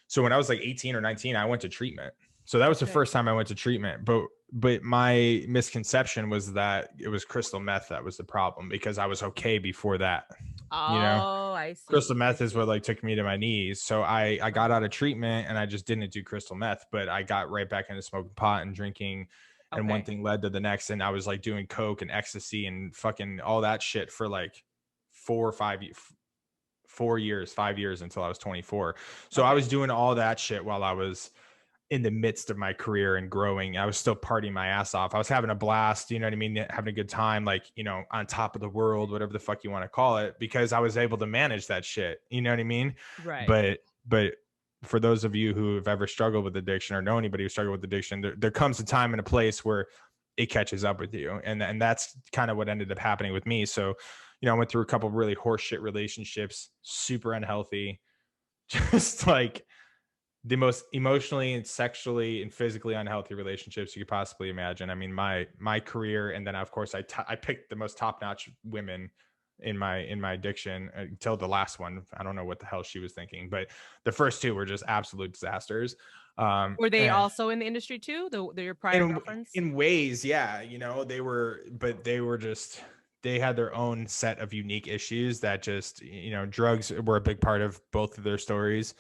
So when I was like 18 or 19, I went to treatment. So that was the first time I went to treatment. But my misconception was that it was crystal meth that was the problem, because I was okay before that. I see. Crystal meth is what like took me to my knees. So I got out of treatment and I just didn't do crystal meth, but I got right back into smoking pot and drinking, and one thing led to the next. And I was like doing coke and ecstasy and fucking all that shit for like 5 years until I was 24. So I was doing all that shit while I was in the midst of my career and growing. I was still partying my ass off. I was having a blast, you know what I mean? Having a good time, like, on top of the world, whatever the fuck you want to call it, because I was able to manage that shit. You know what I mean? Right. But for those of you who have ever struggled with addiction or know anybody who struggled with addiction, there comes a time and a place where it catches up with you. And that's kind of what ended up happening with me. So, I went through a couple of really horseshit relationships, super unhealthy, just like the most emotionally and sexually and physically unhealthy relationships you could possibly imagine. I mean, my career, and then of course I picked the most top-notch women in my addiction until the last one. I don't know what the hell she was thinking, but the first two were just absolute disasters. Were they And also in the industry too? Your prior girlfriends? in ways, yeah, they were, but they had their own set of unique issues that just, drugs were a big part of both of their stories.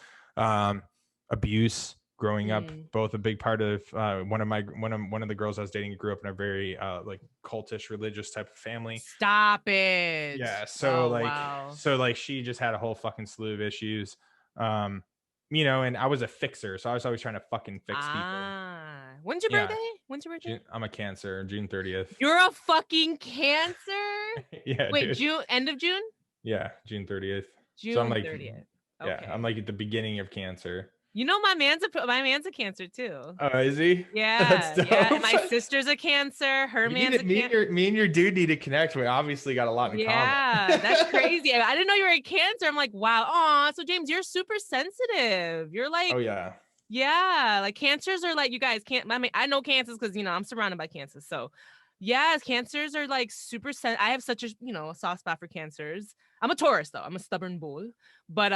Abuse growing up, both a big part of one of the girls I was dating grew up in a very like cultish religious type of family. Stop it. Yeah. So wow. She just had a whole fucking slew of issues. And I was a fixer, so I was always trying to fucking fix people. When's your birthday? When's your birthday? I'm a Cancer, June 30th. You're a fucking Cancer? Yeah. Wait, dude. June, end of June? Yeah, June 30th. June so I'm like 30th. Okay. Yeah, I'm like at the beginning of Cancer. My man's a Cancer too. Oh, is he? Yeah. That's dope. Yeah. And my sister's a Cancer. Her man's a Cancer. Me and your dude need to connect. We obviously got a lot in common. Yeah, that's crazy. I didn't know you were a Cancer. I'm like, wow. Aw, so James, you're super sensitive. You're like, oh yeah. Yeah, like Cancers are like, you guys can't. I mean, I know Cancers because I'm surrounded by Cancers. So, yeah, Cancers are like super. I have such a a soft spot for Cancers. I'm a Taurus though. I'm a stubborn bull. But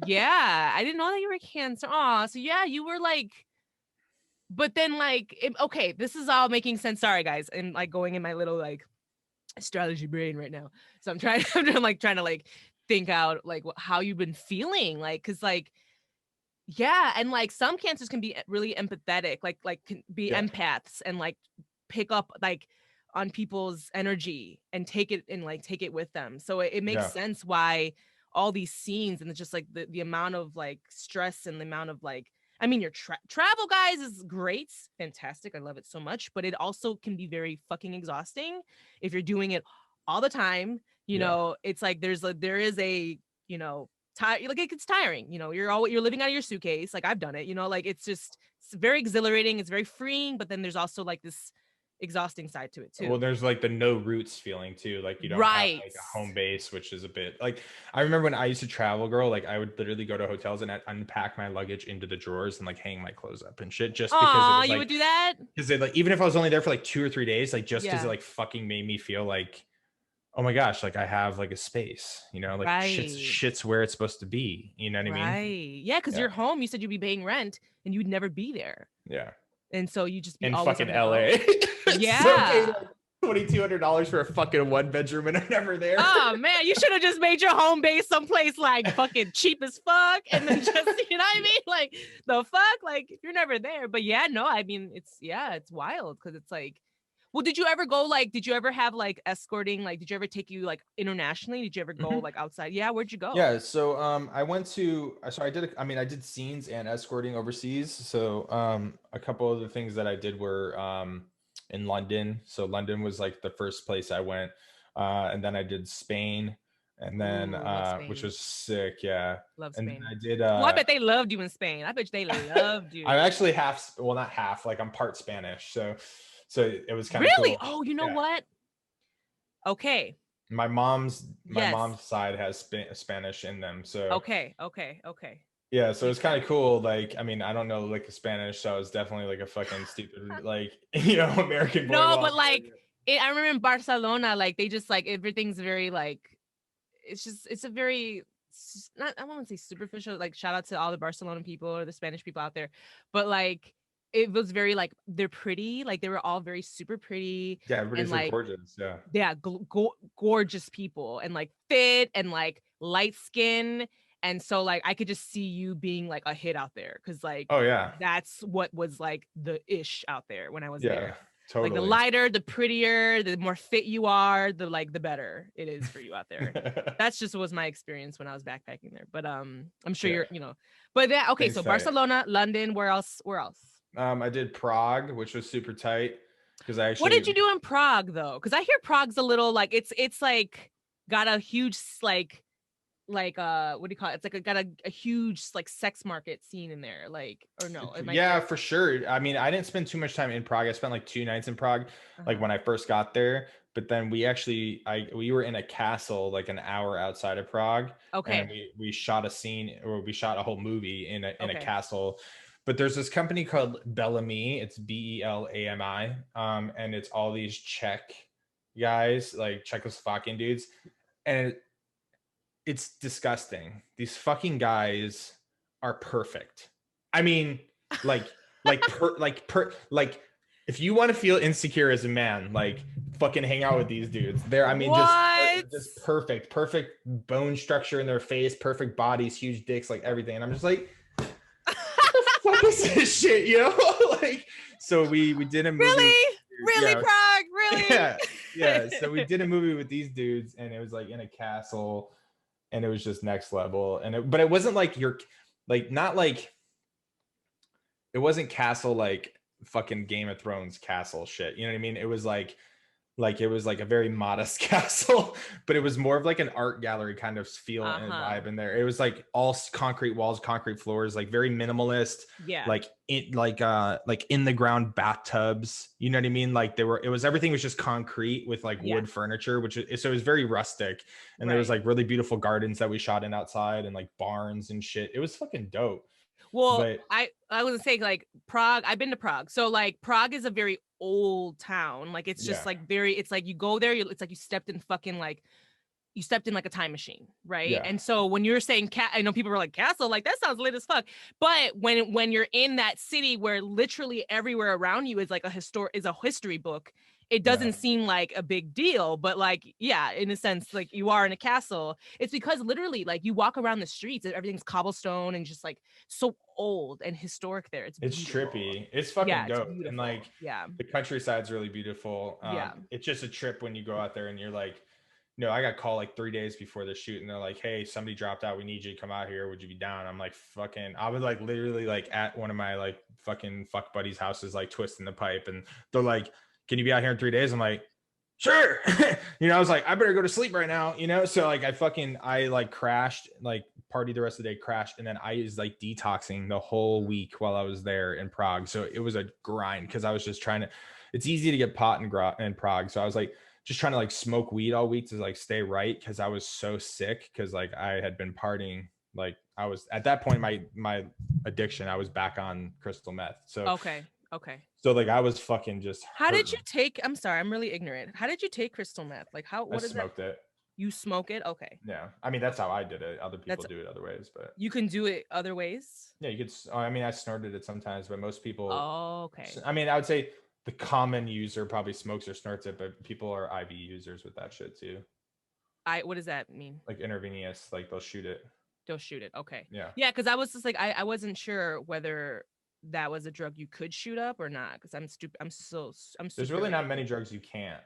yeah, I didn't know that you were a Cancer. Aw, so yeah, you were like. But then okay, this is all making sense. Sorry guys, and like going in my little like astrology brain right now. So I'm trying to think out like how you've been feeling, like because like. Yeah, and like some Cancers can be really empathetic, like can be empaths and like pick up like on people's energy and take it with them. So it makes sense why all these scenes and it's just like the amount of like stress and the amount of like I mean your travel guys is great, fantastic. I love it so much, but it also can be very fucking exhausting if you're doing it all the time. It's like there is a like it's tiring, you're living out of your suitcase, like I've done it, like it's very exhilarating, it's very freeing, but then there's also like this exhausting side to it too. Well, there's like the no roots feeling too, like you don't have like a home base, which is a bit like I remember when I used to travel, girl, like I would literally go to hotels and I'd unpack my luggage into the drawers and like hang my clothes up and shit just because it was, you would do that because like even if I was only there for like 2 or 3 days, like just because it like fucking made me feel like, oh my gosh, like I have like a space, like shit's where it's supposed to be. You know what I mean? Right. Yeah, because you're home. You said you'd be paying rent and you'd never be there. Yeah. And so you just be in always fucking LA. Yeah. So I paid like $2,200 for a fucking 1-bedroom and I'm never there. Oh man, you should have just made your home base someplace like fucking cheap as fuck, and then just you know what I mean, like the fuck, like you're never there. But yeah, no, I mean it's wild because it's like. Well, did you ever have like escorting? Like, did you ever take you like internationally? Did you ever go like outside? Yeah, where'd you go? Yeah, so I did scenes and escorting overseas. So a couple of the things that I did were in London. So London was like the first place I went, and then I did Spain, and then which was sick. Yeah, love Spain. And then I did. I bet they loved you in Spain. I bet they loved you. I'm actually not half. Like I'm part Spanish, so it was kind of really cool. Oh, you know what? Okay. My mom's side has Spanish in them, so okay. Yeah, so it's kind of cool. Like, I mean, I don't know like Spanish, so I was definitely like a fucking stupid like American boy. No, but like I remember in Barcelona, like they just like everything's very like it's a very not I won't say superficial. Like shout out to all the Barcelona people or the Spanish people out there, but like. It was very like they're pretty, like they were all very super pretty. Yeah, everybody's like gorgeous. Yeah, gorgeous people and like fit and like light skin. And so like I could just see you being like a hit out there because like oh yeah, that's what was like the ish out there when I was there. Totally. Like the lighter, the prettier, the more fit you are, the better it is for you out there. That's just was my experience when I was backpacking there. But I'm sure you're but that okay. Thanks, so Barcelona, London, where else? I did Prague, which was super tight because I actually. What did you do in Prague though? Because I hear Prague's a little like it's like got a huge like like what do you call it? It's like got a huge like sex market scene in there, like, or no? Yeah, for sure. I mean, I didn't spend too much time in Prague. I spent like 2 nights in Prague, like Uh-huh. when I first got there. But then we were in a castle like an hour outside of Prague, and Okay. we shot a scene, or we shot a whole movie in a Okay. castle. But there's this company called Bellamy. It's Belami, and it's all these Czech guys, like Czechoslovakian dudes, and it's disgusting. These fucking guys are perfect. I mean, like, like, if you want to feel insecure as a man, like, fucking hang out with these dudes. They're, I mean, What? just perfect bone structure in their face, perfect bodies, huge dicks, like everything. And I'm just like, what is this shit, like, so we did a movie. Really, Yeah, Prague? Really? yeah. So we did a movie with these dudes, and it was like in a castle, and it was just next level. But it wasn't like not like, it wasn't castle like fucking Game of Thrones castle shit. You know what I mean? It was like it was like a very modest castle, but it was more of like an art gallery kind of feel and vibe in there. It was like all concrete walls, concrete floors, like very minimalist. Yeah. Like in the ground bathtubs. You know what I mean? Like everything was just concrete with like wood furniture, so it was very rustic. And there was like really beautiful gardens that we shot in outside, and like barns and shit. It was fucking dope. Well, but I was gonna say, like, Prague, I've been to Prague. So like Prague is a very old town. Like it's just like it's like you go there, it's like you stepped in like a time machine, right? Yeah. And so when you're saying I know people were like, castle, like that sounds lit as fuck. But when you're in that city where literally everywhere around you is like a history book, it doesn't seem like a big deal. But like, yeah, in a sense, like you are in a castle. It's because literally, like, you walk around the streets and everything's cobblestone and just like so old and historic there. It's trippy. It's fucking dope. It's and like, the countryside's really beautiful. It's just a trip when you go out there and you're like, I got called like 3 days before the shoot, and they're like, hey, somebody dropped out, we need you to come out here, would you be down? I'm like, fucking, I was like literally like at one of my like fucking fuck buddies' houses, like twisting the pipe, and they're like, can you be out here in 3 days? I'm like, sure. I was like, I better go to sleep right now, so like I like crashed, like partied the rest of the day, crashed, and then I was like detoxing the whole week while I was there in Prague. So it was a grind, because I was just trying to, it's easy to get pot in Prague, so I was like just trying to like smoke weed all week to like stay right, because I was so sick, because like I had been partying, like I was at that point, my addiction, I was back on crystal meth. So okay. So like I was fucking just How did you take, I'm sorry, I'm really ignorant. How did you take crystal meth? Like what is smoked it. You smoke it? Okay. Yeah. I mean, that's how I did it. Other people do it other ways, but you can do it other ways. Yeah, you could. I mean, I snorted it sometimes, but most people. Oh, okay. I mean, I would say the common user probably smokes or snorts it, but people are IV users with that shit too. What does that mean? Like intravenous, like they'll shoot it. Okay. Yeah. Yeah, because I was just like, I wasn't sure whether that was a drug you could shoot up or not, because I'm stupid. There's really not many drugs you can't.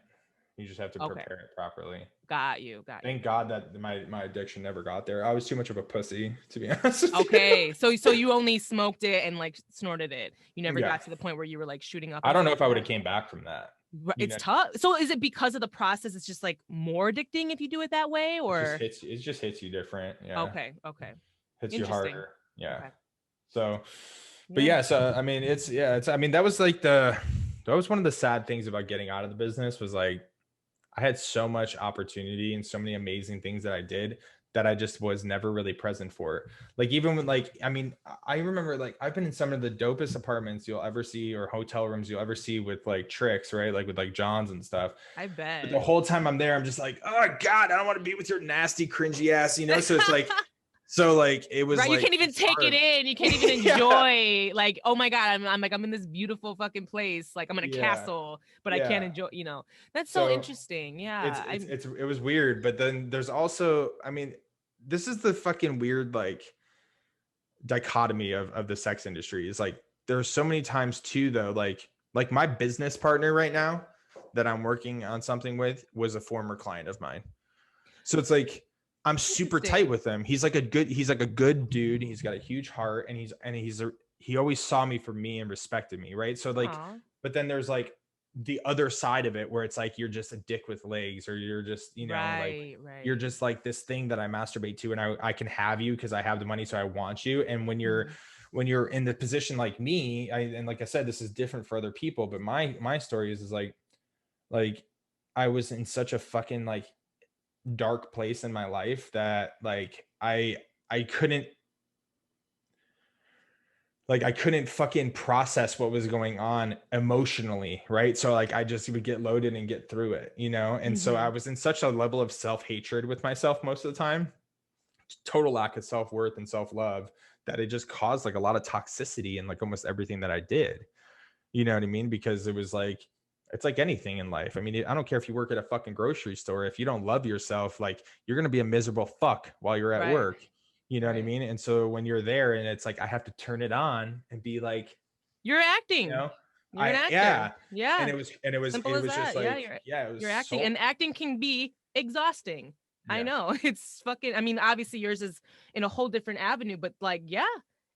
You just have to prepare it properly. Got you. Thank God that my addiction never got there. I was too much of a pussy, to be honest with okay. So you only smoked it and like snorted it. You never got to the point where you were like shooting up. I don't know if I would have came back from that. It's tough. So is it because of the process? It's just like more addicting if you do it that way, or it just hits you different. Yeah. Okay. Hits you harder. Yeah. Okay. So, but yeah. So I mean, I mean, that was one of the sad things about getting out of the business, was like, I had so much opportunity and so many amazing things that I did that I just was never really present for. Like, even when, like, I mean, I remember, like, I've been in some of the dopest apartments you'll ever see, or hotel rooms you'll ever see, with like tricks, right? Like with like Johns and stuff. I bet. But the whole time I'm there, I'm just like, oh God, I don't want to be with your nasty, cringy ass, So it's like, so like it was right. Like, you can't even take it in. You can't even enjoy. Like, oh my God, I'm in this beautiful fucking place. Like, I'm in a castle, but I can't enjoy. That's so interesting. Yeah, it was weird. But then there's also, I mean, this is the fucking weird like dichotomy of the sex industry. Is like, there's so many times too, though. Like my business partner right now that I'm working on something with was a former client of mine. So it's like, I'm super tight with him. He's like a good dude. He's got a huge heart, and he always saw me for me and respected me. Right. So like, but then there's like the other side of it where it's like you're just a dick with legs, or you're just, you know, like you're Right. just like this thing that I masturbate to, and I can have you because I have the money, so I want you. And when you're in the position like me, and like I said, this is different for other people, but my story is like I was in such a fucking like dark place in my life that I couldn't I couldn't fucking process what was going on emotionally, right? So like I just would get loaded and get through it, you know? And so I Mm-hmm. was in such a level of self-hatred with myself most of the time, total lack of self-worth and self-love, that it just caused like a lot of toxicity in like almost everything that I did. You know what I mean? Because it was like, it's like anything in life. I mean, I don't care if you work at a fucking grocery store. If you don't love yourself, like you're going to be a miserable fuck while you're at Right. work. You know what I Right. mean? And so when you're there and it's like, I have to turn it on and be like, You're you acting. know, You're an actor. yeah. Yeah. Simple It as was just that. Yeah, like, yeah, it was you're acting, so, and acting can be exhausting. I yeah, know. It's fucking, I mean, obviously yours is in a whole different avenue, but like, yeah,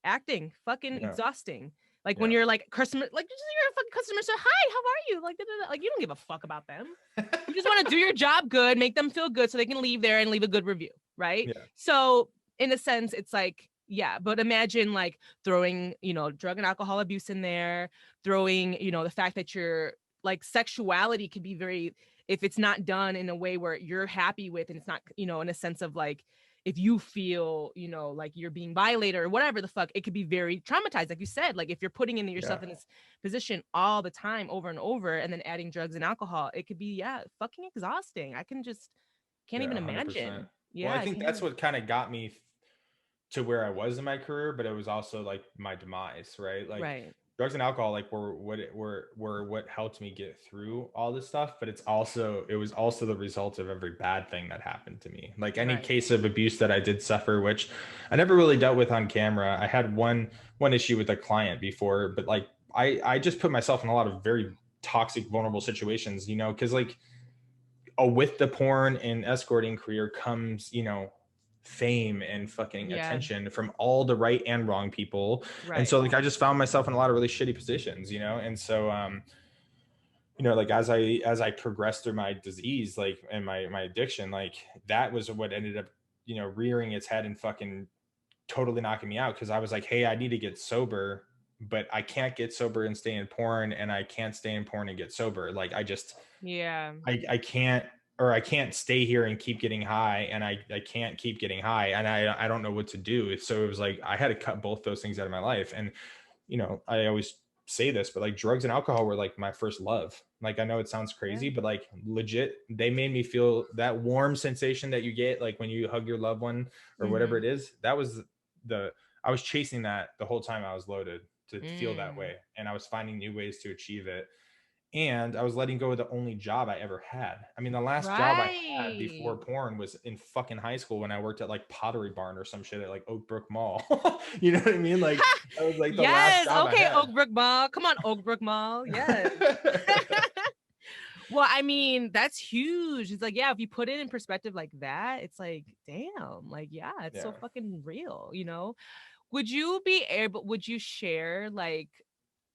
acting fucking yeah, exhausting. Like when yeah. you're like customer, like you're a fucking customer, so hi, how are you? Like, da, da, da. Like you don't give a fuck about them. You just want to do your job good, make them feel good so they can leave there and leave a good review, right? Yeah. So in a sense, it's like, yeah, but imagine like throwing, drug and alcohol abuse in there, throwing, the fact that you're like sexuality could be very, if it's not done in a way where you're happy with, and it's not, in a sense of like, if you feel, like you're being violated or whatever the fuck, it could be very traumatized. Like you said, like if you're putting in yourself Yeah. in this position all the time over and over, and then adding drugs and alcohol, it could be, yeah, fucking exhausting. I can just can't Yeah. even 100%. imagine. Well, Yeah, I I think can't that's even. what kind of got me to where I was in my career, but it was also like my demise, right? Like Right. drugs and alcohol, like were what helped me get through all this stuff. But it was also the result of every bad thing that happened to me. Like any Right. case of abuse that I did suffer, which I never really dealt with on camera. I had one issue with a client before, but like I just put myself in a lot of very toxic, vulnerable situations, you know, because like with the porn and escorting career comes, you know, fame and fucking Yeah. attention from all the right and wrong people. And Right. so like I just found myself in a lot of really shitty positions, you know. And so you know, like as I progressed through my disease, like and my addiction, like that was what ended up, you know, rearing its head and fucking totally knocking me out, because I was like, hey, I need to get sober, but I can't get sober and stay in porn, and I can't stay in porn and get sober. Like Yeah. I can't, or I can't stay here and keep getting high, and I can't keep getting high, and I don't know what to do. So it was like I had to cut both those things out of my life. And you know, I always say this, but like drugs and alcohol were like my first love. Like I know it sounds Yeah. crazy, but like legit, they made me feel that warm sensation that you get like when you hug your loved one or whatever Mm-hmm. it is. That was the I was chasing that the whole time I was loaded, to feel that Mm. way, and I was finding new ways to achieve it. And I was letting go of the only job I ever had. I mean, the last job I had before Right. porn was in fucking high school when I worked at like Pottery Barn or some shit at like Oak Brook Mall. You know what I mean? Like that was like the last Yes. job I Okay, had. Oakbrook Mall. Come on, Oakbrook Mall. Yes. Well, I mean, that's huge. It's like, yeah, if you put it in perspective like that, it's like, damn, like, yeah, it's so Yeah. fucking real, you know? Would you share like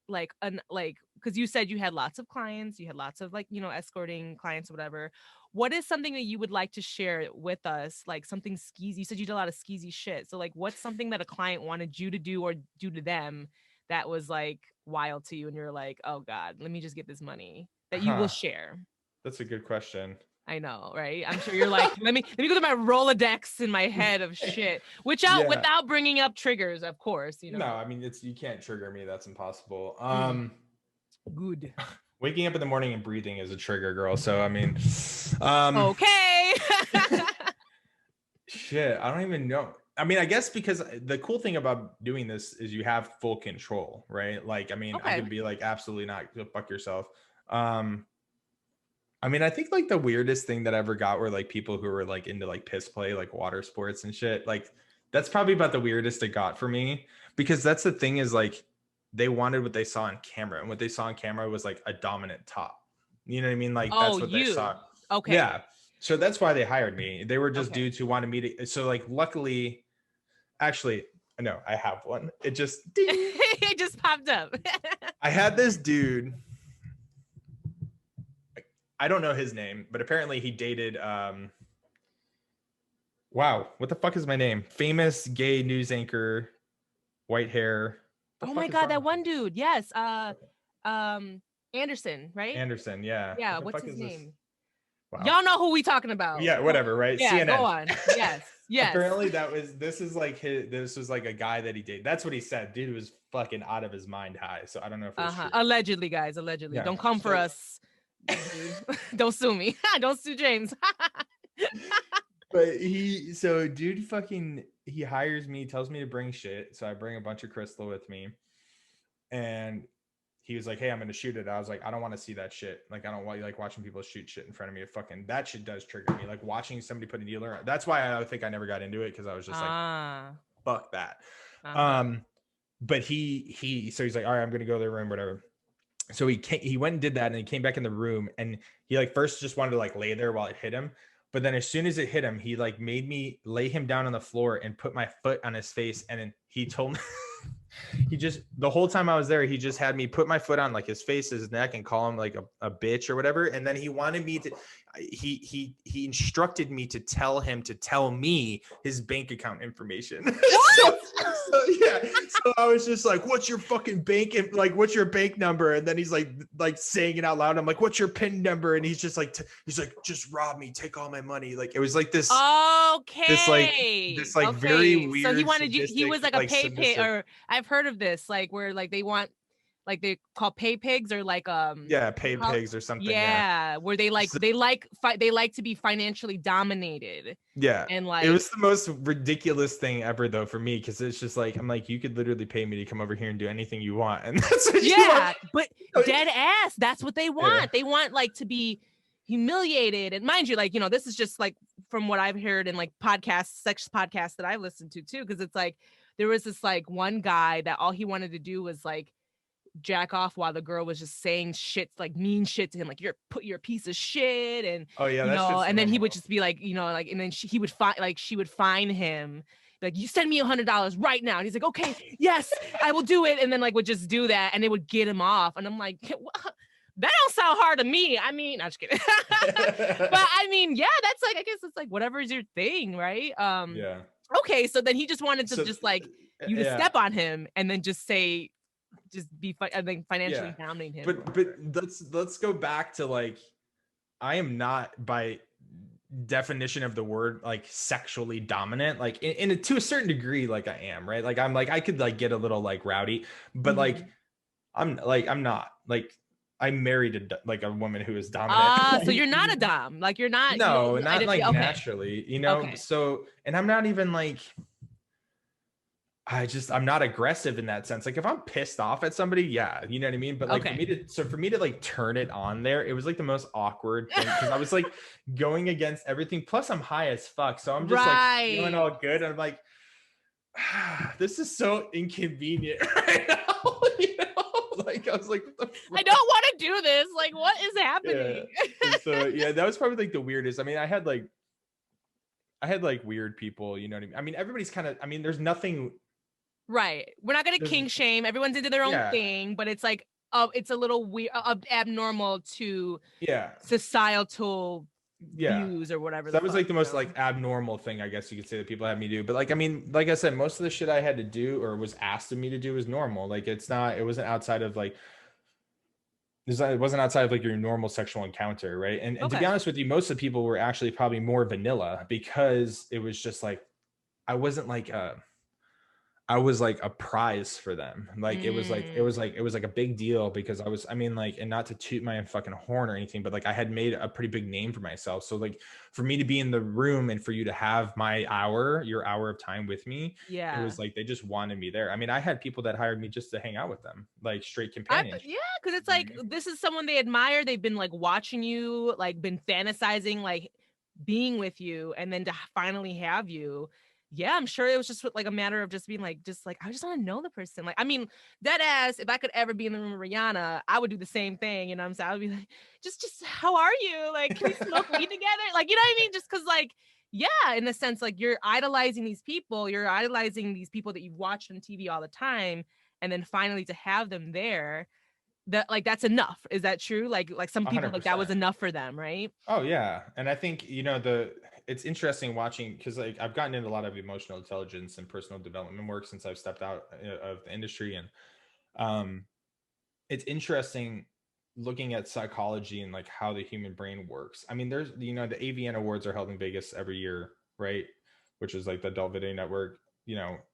because you said you had lots of clients, you had lots of like, escorting clients or whatever. What is something that you would like to share with us? Like something skeezy. You said you did a lot of skeezy shit. So like what's something that a client wanted you to do or do to them that was like wild to you and you're like, oh God, let me just get this money that you will Huh. share? That's a good question. I know, right? I'm sure you're like, let me go to my Rolodex in my head of shit, which out Yeah. without bringing up triggers, of course, No, I mean it's, you can't trigger me. That's impossible. Mm, good. Waking up in the morning and breathing is a trigger, girl. So I mean, um, Okay. shit, I don't even know. I mean, I guess because the cool thing about doing this is you have full control, right? Like, I mean, I Okay. could be like, absolutely not, go fuck yourself. Um, I mean, I think like the weirdest thing that I ever got were like people who were like into like piss play, like water sports and shit. Like, that's probably about the weirdest it got for me, because that's the thing is like they wanted what they saw on camera, and what they saw on camera was like a dominant top. You know what I mean? Like Oh, that's what they you. saw. Okay. Yeah. So that's why they hired me. They were just Okay. dudes who wanted me to. So like, luckily, actually, no, I have one. It just ding. It just popped up. I had this dude. I don't know his name, but apparently he dated wow, what the fuck is my name? Famous gay news anchor, white hair. The Oh fuck my is God, wrong that with one me? dude. Yes. Anderson, right? Anderson, yeah. Yeah. What the What's fuck his is this? name? Wow. Y'all know who we talking about. Yeah, whatever, right? Yeah, go CNN. on. Yes. Yes. Apparently this was like a guy that he dated. That's what he said. Dude was fucking out of his mind high. So I don't know if it was Uh-huh. true. Allegedly, guys. Allegedly. Yeah. Don't come for So us, dude. Don't sue me. Don't sue James. but dude fucking he hires me, tells me to bring shit. So I bring a bunch of crystal with me. And he was like, "Hey, I'm gonna shoot it." I was like, "I don't want to see that shit. Like, I don't want you like watching people shoot shit in front of me. Fucking that shit does trigger me. Like watching somebody put a needle around. That's why I think I never got into it because I was just like, Ah. fuck that." Uh-huh. But so he's like, "All right, I'm gonna go to the room, whatever." So he went and did that, and he came back in the room, and he like first just wanted to like lay there while it hit him. But then as soon as it hit him, he like made me lay him down on the floor and put my foot on his face. And then he told me he just the whole time I was there, he just had me put my foot on like his face, his neck, and call him like a bitch or whatever. And then he wanted me to he instructed me to tell him to tell me his bank account information. So yeah. So I was just like, "What's your fucking bank? Like, what's your bank number?" And then he's like saying it out loud. I'm like, "What's your PIN number?" And he's just like, "Just rob me, take all my money." Like it was like this, Okay. this like very Okay. So he weird, wanted you, he sadistic, was like a like pay pig, submissive. or I've heard of this, like where like they want, like they call pay pigs, or like Yeah, pay how, pigs or something. Yeah. yeah, where they like So, they like to be financially dominated. yeah. And It like, was the most ridiculous thing ever though for me because it's just like I'm like, you could literally pay me to come over here and do anything you want. And that's what you yeah, want. but dead ass, that's what they Yeah. want. They want like to be humiliated. And mind you, like, you know, this is just like from what I've heard in like podcasts, sex podcasts that I've listened to too, because it's like there was this like one guy that all he wanted to do was like jack off while the girl was just saying shit, like mean shit to him, like you're a piece of shit. And Oh yeah, you that know, shit's and then he would normal. just be like, you know, like, and then he would find, like, she would fine him, like, you send me $100 right now. And he's like, okay, yes, I will do it. And then like would just do that, and it would get him off. And I'm like, that don't sound hard to me. I mean, I'm just kidding. But I mean, yeah, that's like, I guess it's like whatever's your thing, right? Yeah. Okay, so then he just wanted to So just like you to yeah. step on him and then just say, just be I think Yeah. financially dominating him. But let's go back to like I am not by definition of the word like sexually dominant, like to a certain degree, like I am, right? Like I'm like I could like get a little like rowdy, but like I'm not like I'm married to like a woman who is dominant. So you're not a dom, like you're not, you No, don't not like okay, naturally, okay, so and I'm not even like I'm not aggressive in that sense. Like if I'm pissed off at somebody, yeah, you know what I mean? But like okay. for me to like turn it on there, it was like the most awkward thing because I was like going against everything. Plus I'm high as fuck. So I'm just like feeling Right. all good. And I'm like, this is so inconvenient right now. You know? Like I was like, what the I fuck? don't want to do this. Like, what is Yeah. happening? And so yeah, that was probably like the weirdest. I mean, I had like weird people, you know what I mean? I mean, everybody's kind of, I mean, there's nothing. Right. We're not gonna There's kink shame. Everyone's into their own yeah, thing, but it's like, it's a little weird, abnormal to yeah, societal yeah. views or whatever So the that was fuck, like the you most know. like abnormal thing I guess you could say that people had me do. But like I mean, like I said, most of the shit I had to do or was asked of me to do was normal. Like it wasn't outside of like it wasn't outside of like your normal sexual encounter, right? And to be Okay. honest with you, most of the people were actually probably more vanilla because it was just like I wasn't like I was like a prize for them. Like it was like a big deal because I mean, like, and not to toot my fucking horn or anything, but like I had made a pretty big name for myself. So like for me to be in the room and for you to have your hour of time with me, it Yeah. was like they just wanted me there. I mean, I had people that hired me just to hang out with them, like straight I companionship. Yeah, because it's You know what like I mean? this is someone they admire. They've been like watching you, like been fantasizing, like being with you, and then to finally have you. Yeah, I'm sure it was just like a matter of just being like, I just want to know the person. Like, I mean, that ass, if I could ever be in the room with Rihanna, I would do the same thing. You know what I'm saying? I would be like, just how are you? Like, can we smoke weed together? Like, you know what I mean? Just because, like, yeah, in the sense, like you're idolizing these people, that you've watched on TV all the time, and then finally to have them there, that like that's enough. Is that true? Like some people like that was 100%. enough for them, right? Oh yeah, and I think it's interesting watching because like I've gotten into a lot of emotional intelligence and personal development work since I've stepped out of the industry, and um, it's interesting looking at psychology and like how the human brain works. I mean, there's the AVN awards are held in Vegas every year, right? Which is like the Adult Video Network,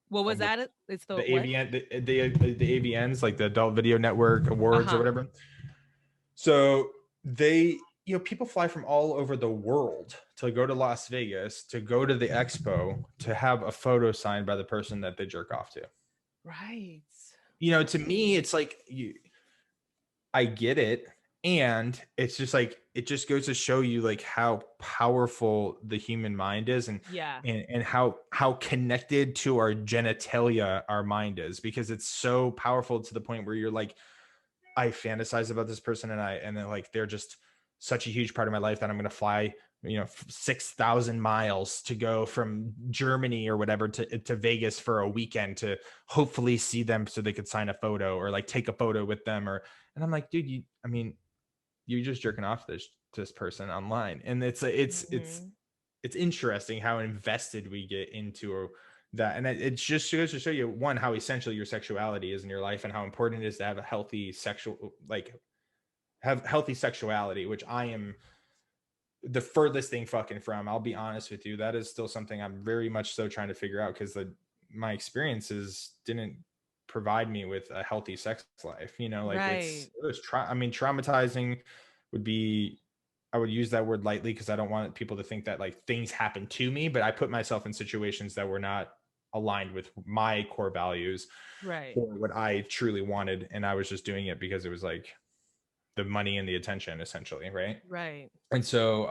What was with that? It's the the what? AVN, the AVNs, like the Adult Video Network Awards or Uh-huh. whatever. So they, people fly from all over the world to go to Las Vegas, to go to the expo, to have a photo signed by the person that they jerk off to. Right. To me, it's like I get it. And it's just like, it just goes to show you like how powerful the human mind is, and Yeah. and how connected to our genitalia our mind is, because it's so powerful to the point where you're like, I fantasize about this person, and then like they're just such a huge part of my life that I'm going to fly 6,000 miles to go from Germany or whatever to Vegas for a weekend to hopefully see them so they could sign a photo or like take a photo with them. And I'm like, dude, I mean, you're just jerking off this person online. And Mhm. it's interesting how invested we get into that. And it just goes to show you, one, how essential your sexuality is in your life, and how important it is to have a healthy have healthy sexuality, which I am the furthest thing fucking from. I'll be honest with you. That is still something I'm very much so trying to figure out, because my experiences didn't provide me with a healthy sex life. Like Right. I mean, traumatizing would be, I would use that word lightly because I don't want people to think that like things happen to me, but I put myself in situations that were not aligned with my core values Right. or what I truly wanted. And I was just doing it because it was like the money and the attention, essentially. Right. Right. And so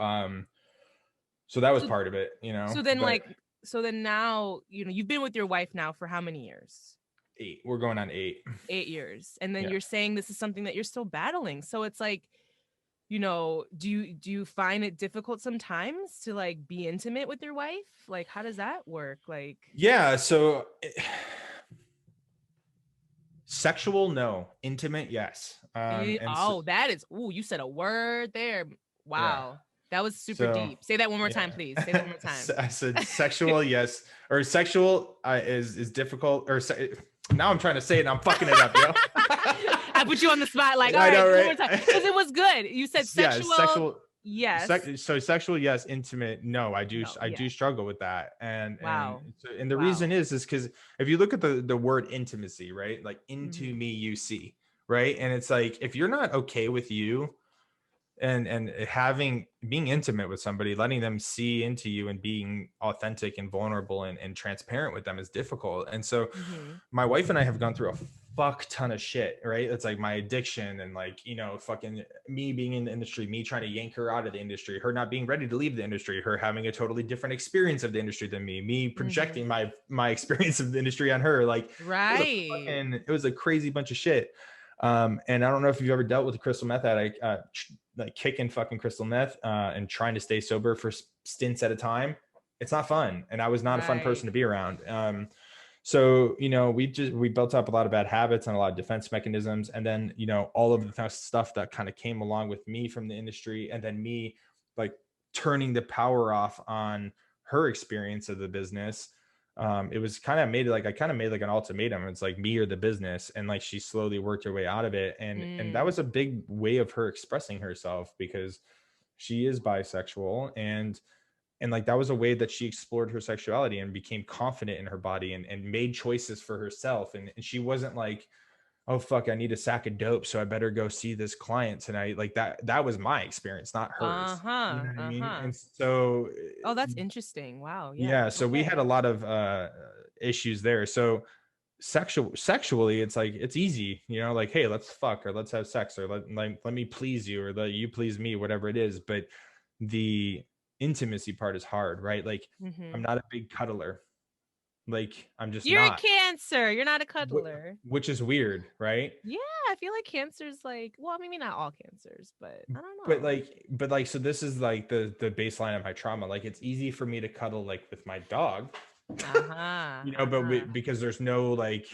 that was So part of it, so then but like so then now, you've been with your wife now for how many years? 8, we're going on 8. 8 years. And then Yeah. you're saying this is something that you're still battling. So it's like, do you find it difficult sometimes to like be intimate with your wife? Like how does that work? Like Yeah. So sexual, no. Intimate, yes. And so, that is, you said a word there. yeah. Wow. That was super So, deep. Say that one more yeah. time, please. Say that one more time. I said sexual, yes. Or sexual is difficult. Now I'm trying to say it and I'm fucking it up, yo. I put you on the spot, like, all I right, know, one more time. Because right? it was good. You said Yeah, sexual, yes. so sexual, yes. Intimate, no. No, I yeah. do struggle with that. Wow. And the reason Wow. is because if you look at the word intimacy, right? Like, into Hmm. me you see, right? And it's like, if you're not okay with you and having being intimate with somebody, letting them see into you and being authentic and vulnerable and transparent with them is difficult. And so Hmm. my wife and I have gone through a fuck ton of shit, right? It's like my addiction and like, fucking me being in the industry, me trying to yank her out of the industry, her not being ready to leave the industry, her having a totally different experience of the industry than me Hmm. projecting my experience of the industry on her. Like, Right. it was a crazy bunch of shit. And I don't know if you've ever dealt with a crystal meth addict, like kicking fucking crystal meth, and trying to stay sober for stints at a time. It's not fun. And I was not a fun Right. person to be around. So, we built up a lot of bad habits and a lot of defense mechanisms. And then, all of the stuff that kind of came along with me from the industry, and then me like turning the power off on her experience of the business. It was kind of made like, I kind of made like an ultimatum. It's like me or the business. And like, she slowly worked her way out of it. And that Mm. was a big way of her expressing herself, because she is bisexual, and like that was a way that she explored her sexuality and became confident in her body, and made choices for herself. And she wasn't like, oh fuck, I need a sack of dope, so I better go see this client tonight. Like that was my experience, not hers. You Uh-huh. know what I mean? Uh-huh. And so Oh, that's interesting. Wow. Yeah. yeah, so we had Okay. a lot of issues there. So sexually, it's like, it's easy, like, hey, let's fuck, or let's have sex, or let me please you, or let you please me, whatever it is. But the intimacy part is hard, right? Like, I'm Hmm. not a big cuddler. Like, I'm just You're a not. Cancer. You're not a cuddler. Which is weird, right? Yeah, I feel like Cancer's like, well, maybe not all Cancers, but I don't But know. like, so this is like the baseline of my trauma. Like, it's easy for me to cuddle like with my dog, Uh-huh. but Uh-huh. because there's no like,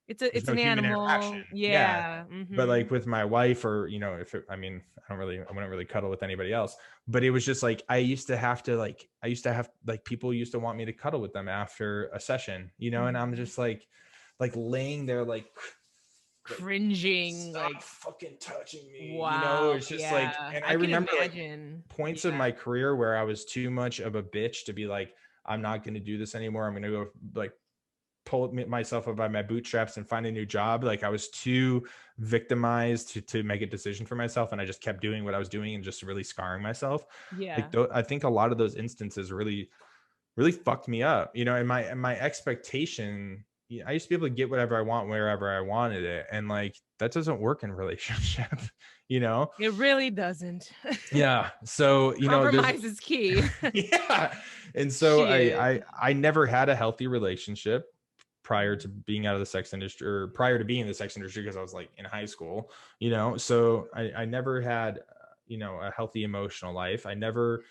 there's It's no an human interaction. animal. Yeah. Yeah. But Mm-hmm. like with my wife, or if it, I mean, I wouldn't really cuddle with anybody else. But it was just like I used to have people used to want me to cuddle with them after a session, and I'm Mm-hmm. just like laying there like Cringing, stop like, fucking touching me. wow. It's just like, Yeah. and I I can remember like imagine. points of Yeah. my career where I was too much of a bitch to be like, I'm not going to do this anymore. I'm going to go like pull myself up by my bootstraps and find a new job. Like I was too victimized to make a decision for myself. And I just kept doing what I was doing and just really scarring myself. Yeah. Like I think a lot of those instances really, really fucked me up, and my expectation, I used to be able to get whatever I want wherever I wanted it. And like, that doesn't work in relationship, you know? It really doesn't. Yeah. So, there's, Compromise is key. yeah. And so Shit. I never had a healthy relationship prior to Mhm. being out of the sex industry, or prior to being in the sex industry, because I was like in high school, so I never had, a healthy emotional life. I never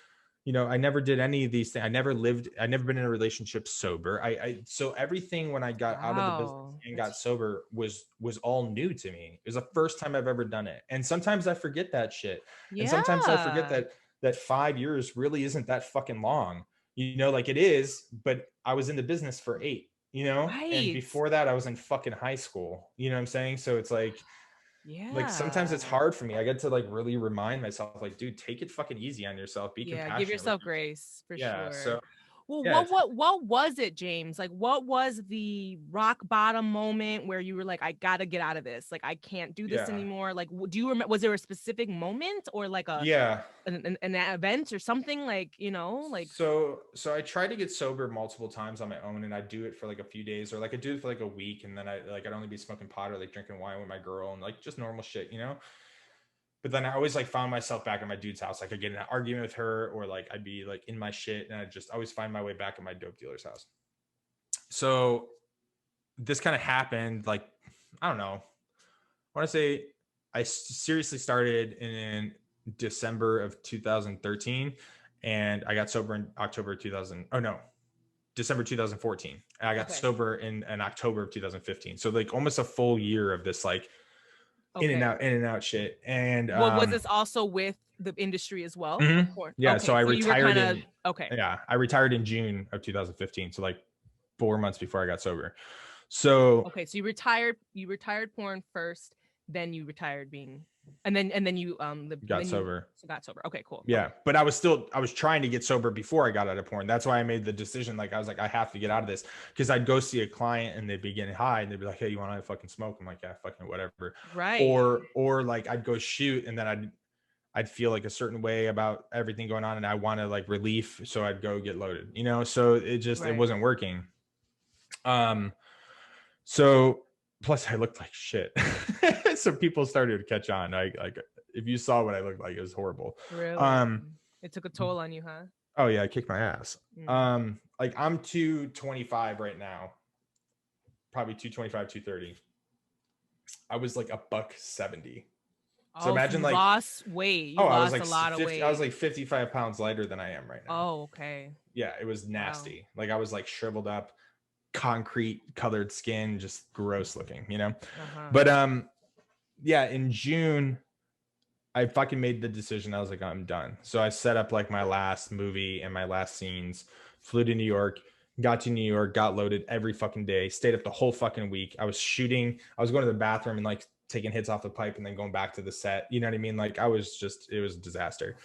did any of these things. I never been in a relationship sober. So everything when I got out of the business Wow. and got That's sober was all new to me. It was the first time I've ever done it. And sometimes I forget that shit. And sometimes I forget yeah. that 5 years really isn't that fucking long. Like it is, but I was in the business for 8, and Right. before that I was in fucking high school. You know what I'm saying? So it's like sometimes it's Yeah. hard for me. I get to like really remind myself, like, dude, take it fucking easy on yourself. Be Yeah, give compassionate with yourself yourself. grace for Yeah. sure. So Well, yeah, what was it, James? Like, what was the rock bottom moment where you were like, I gotta get out of this. Like, I can't do this yeah, anymore. Like, do you remember? Was there a specific moment or like yeah. an event or something? Like, like, So I tried to get sober multiple times on my own, and I do it for like a few days, or like I do it for like a week, and then I'd only be smoking pot or like drinking wine with my girl and like just normal shit. But then I always like found myself back at my dude's house. Like I'd get in an argument with her, or like I'd be like in my shit, and I just always find my way back at my dope dealer's house. So this kind of happened like, I don't know. I want to say I seriously started in December of 2013, and I got sober in October 2000. Oh no, December 2014. And I got okay, sober in October of 2015. So like almost a full year of this like okay. in and out shit. And What was this also with the industry as well? mhm. Or Yeah, so okay, I so you were retired kind in of okay. yeah, I retired in June of 2015. So like 4 months before I got sober. So Okay, so you retired porn first, then you retired being and then you and got then you sober. got sober. Okay, cool. Okay. Yeah, but I was trying to get sober before I got out of porn. That's why I made the decision. Like I was like, I have to get out of this, because I'd go see a client and they'd be getting high and they'd be like, hey, you want to fucking smoke? I'm like, yeah, fucking whatever. Right. Or like I'd go shoot, and then I'd feel like a certain way about everything going on, and I wanted like relief, so I'd go get loaded. So it Right. wasn't working. Um, so plus I looked like shit. So people started to catch on. Like if you saw what I looked like, it was horrible. Really. Um, It took a toll on you, huh? oh yeah, I kicked my ass. Mm. Like I'm 225 right now, probably 225, 230. I was like a buck 70. So Oh, so imagine you like, lost weight. You oh, I was lost like a lot of 50, I was weight. like 55 pounds lighter than I am right now. Oh, okay. Yeah, it was Wow. nasty. Like I was like shriveled up, concrete colored skin, just gross looking. Uh-huh. But yeah, in June, I fucking made the decision. I was like, I'm done. So I set up like my last movie and my last scenes, flew to New York, got to New York, got loaded every fucking day, stayed up the whole fucking week. I was shooting, I was going to the bathroom and like taking hits off the pipe and then going back to the set. You know what I mean? Like it was a disaster.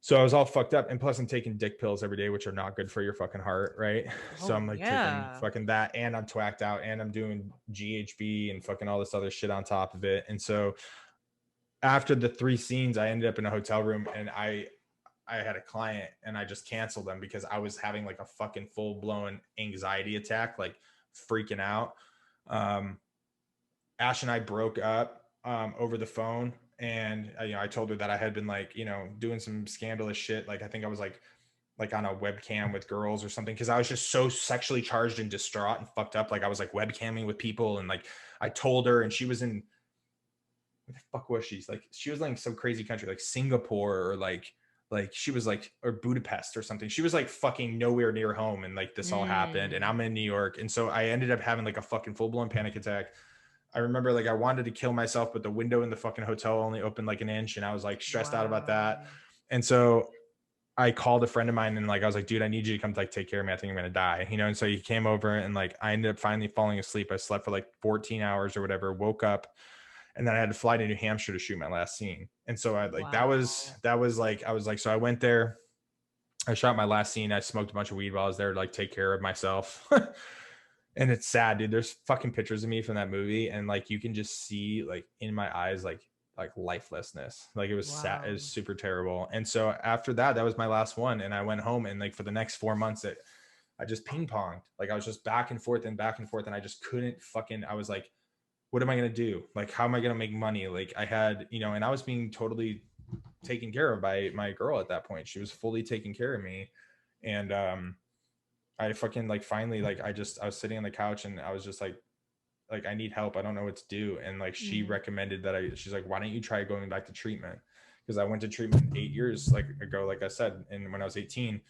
So I was all fucked up. And plus I'm taking dick pills every day, which are not good for your fucking heart. Right. So Oh, I'm like taking yeah. fucking that, and I'm twacked out, and I'm doing GHB and fucking all this other shit on top of it. And so after the 3 scenes, I ended up in a hotel room, and I had a client, and I just canceled them because I was having like a fucking full blown anxiety attack, like freaking out. Um, Ash and I broke up over the phone, and I told her that I had been like doing some scandalous shit. Like I think I was like on a webcam with girls or something, because I was just so sexually charged and distraught and fucked up. Like I was like webcamming with people, and like I told her, and she was in, where the fuck was she? Like she was like some crazy country like Singapore, or like like she was like, or Budapest or something. She was like fucking nowhere near home. And like this all happened and I'm in New York. And so I ended up having like a fucking full blown panic attack. I remember like I wanted to kill myself, but the window in the fucking hotel only opened like an inch and I was like stressed out about that. And so I called a friend of mine and like, I was like, dude, I need you to come like take care of me. I think I'm going to die, you know? And so he came over and like, I ended up finally falling asleep. I slept for like 14 hours or whatever, woke up, and then I had to fly to New Hampshire to shoot my last scene. And so I like, that was like, I was like, so I went there, I shot my last scene. I smoked a bunch of weed while I was there to like take care of myself. And it's sad, dude. There's fucking pictures of me from that movie. And like, you can just see like in my eyes, like lifelessness. Like it was sad. It was super terrible. And so after that, that was my last one. And I went home and like for the next 4 months I just ping ponged. Like I was just back and forth. And I just couldn't fucking, I was like, what am I going to do? Like, how am I going to make money? Like I had, you know, and I was being totally taken care of by my girl at that point. She was fully taking care of me. And, I fucking like finally, like I was sitting on the couch and I was just like I need help. I don't know what to do. And like she recommended that she's like, why don't you try going back to treatment? Because I went to treatment 8 years ago, like I said, and when I was 18.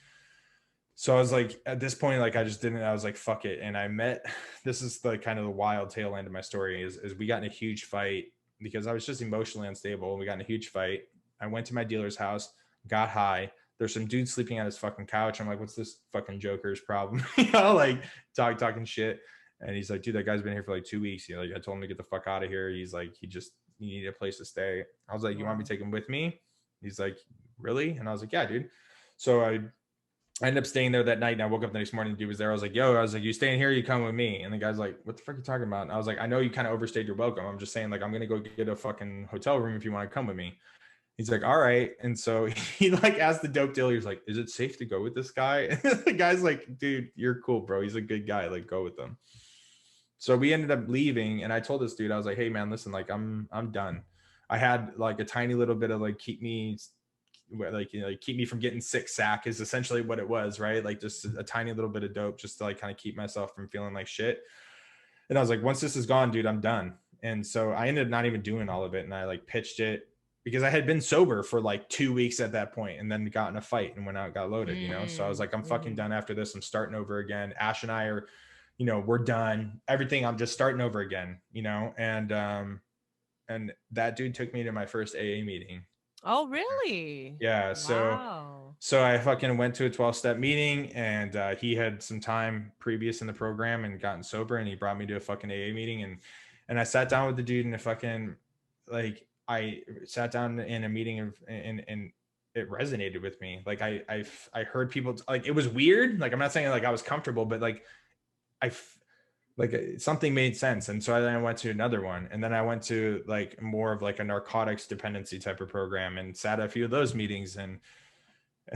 So I was like, at this point, like I was like, fuck it. And I met, this is the kind of the wild tail end of my story is we got in a huge fight because I was just emotionally unstable. We got in a huge fight. I went to my dealer's house, got high. There's some dude sleeping on his fucking couch. I'm like, what's this fucking Joker's problem? You know, like talking shit. And he's like, dude, that guy's been here for like 2 weeks. You know, like I told him to get the fuck out of here. He's like, you need a place to stay. I was like, you want me to take him with me? He's like, really? And I was like, yeah, dude. So I ended up staying there that night. And I woke up the next morning. The dude was there. I was like, you staying here? You come with me. And the guy's like, what the fuck are you talking about? And I was like, I know you kind of overstayed your welcome. I'm just saying, like, I'm going to go get a fucking hotel room if you want to come with me. He's like, all right. And so he like asked the dope dealer, he's like, is it safe to go with this guy? And the guy's like, dude, you're cool, bro. He's a good guy. Like, go with him. So we ended up leaving. And I told this dude, I was like, hey man, listen, like I'm done. I had like a tiny little bit of like, keep me from getting sick sack is essentially what it was. Right. Like just a tiny little bit of dope just to like kind of keep myself from feeling like shit. And I was like, once this is gone, dude, I'm done. And so I ended up not even doing all of it. And I like pitched it, because I had been sober for like 2 weeks at that point and then got in a fight and went out, got loaded, you know? So I was like, I'm fucking done after this. I'm starting over again. Ash and I are, you know, we're done. Everything. I'm just starting over again, you know? And that dude took me to my first AA meeting. Oh, really? Yeah. So I fucking went to a 12-step meeting and he had some time previous in the program and gotten sober and he brought me to a fucking AA meeting and I sat down with the dude and I sat down in a meeting and it resonated with me. Like I heard people like, it was weird. Like, I'm not saying like I was comfortable, but like something made sense. And so then I went to another one and then I went to like more of like a narcotics dependency type of program and sat at a few of those meetings. And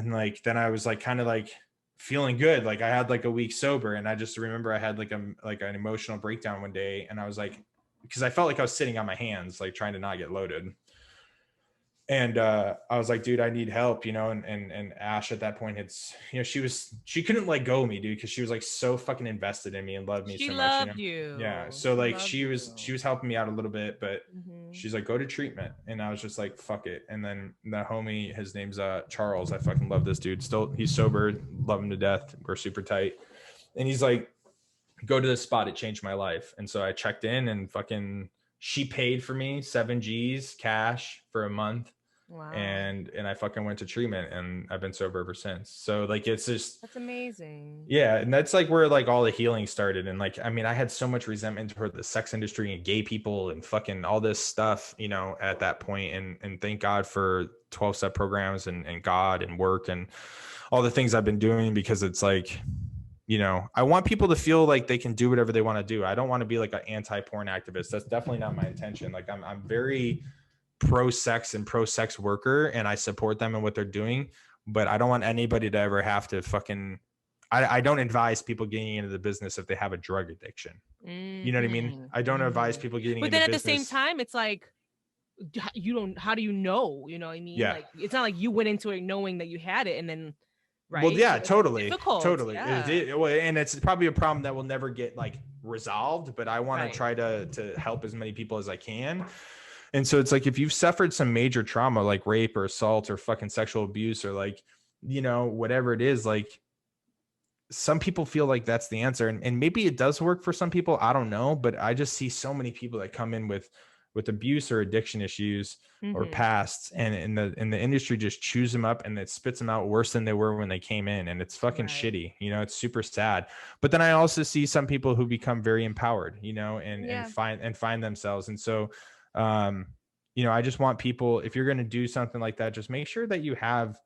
like, then I was like, kind of like feeling good. Like I had like a week sober and I just remember I had like an emotional breakdown one day. And I was like, because I felt like I was sitting on my hands, like trying to not get loaded. And I was like, dude, I need help, you know? And Ash at that point, you know, she couldn't let go of me, dude, because she was like so fucking invested in me and loved me so much. She loved you. Yeah. So like she was helping me out a little bit, but she's like, go to treatment. And I was just like, fuck it. And then the homie, his name's Charles. I fucking love this dude. Still, he's sober, love him to death. We're super tight. And he's like, go to this spot. It changed my life. And so I checked in and fucking, she paid for me 7 G's cash for a month. Wow. And I fucking went to treatment and I've been sober ever since. So like, it's just, that's amazing. Yeah. And that's like where like all the healing started. And like, I mean, I had so much resentment toward the sex industry and gay people and fucking all this stuff, you know, at that point. And thank God for 12-step programs and God and work and all the things I've been doing, because it's like, you know, I want people to feel like they can do whatever they want to do. I don't want to be like an anti-porn activist. That's definitely not my intention. Like I'm very pro-sex and pro-sex worker, and I support them in what they're doing, but I don't want anybody to ever have to fucking, I don't advise people getting into the business if they have a drug addiction. You know what I mean? I don't advise people getting into the business. But then at the same time, it's like, how do you know? You know what I mean? Yeah. Like, it's not like you went into it knowing that you had it and then, right? Well, yeah, totally. Yeah. And it's probably a problem that will never get like resolved, but I want to try to help as many people as I can. And so it's like, if you've suffered some major trauma, like rape or assault or fucking sexual abuse, or like, you know, whatever it is, like, some people feel like that's the answer. And maybe it does work for some people. I don't know. But I just see so many people that come in with abuse or addiction issues or pasts, and the industry just chews them up and it spits them out worse than they were when they came in. And it's fucking shitty. You know, it's super sad. But then I also see some people who become very empowered, you know, and find themselves. And so, you know, I just want people, if you're going to do something like that, just make sure that you have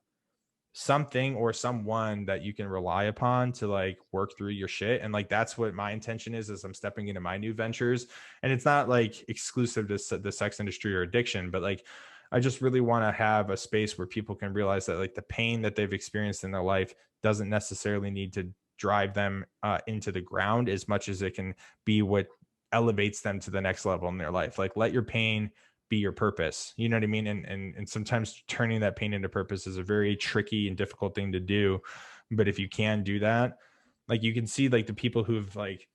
something or someone that you can rely upon to like work through your shit. And like, that's what my intention is as I'm stepping into my new ventures. And it's not like exclusive to the sex industry or addiction, but like, I just really want to have a space where people can realize that like the pain that they've experienced in their life doesn't necessarily need to drive them into the ground as much as it can be what elevates them to the next level in their life. Like, let your pain be your purpose. You know what I mean? And sometimes turning that pain into purpose is a very tricky and difficult thing to do. But if you can do that, like, you can see like the people who've like,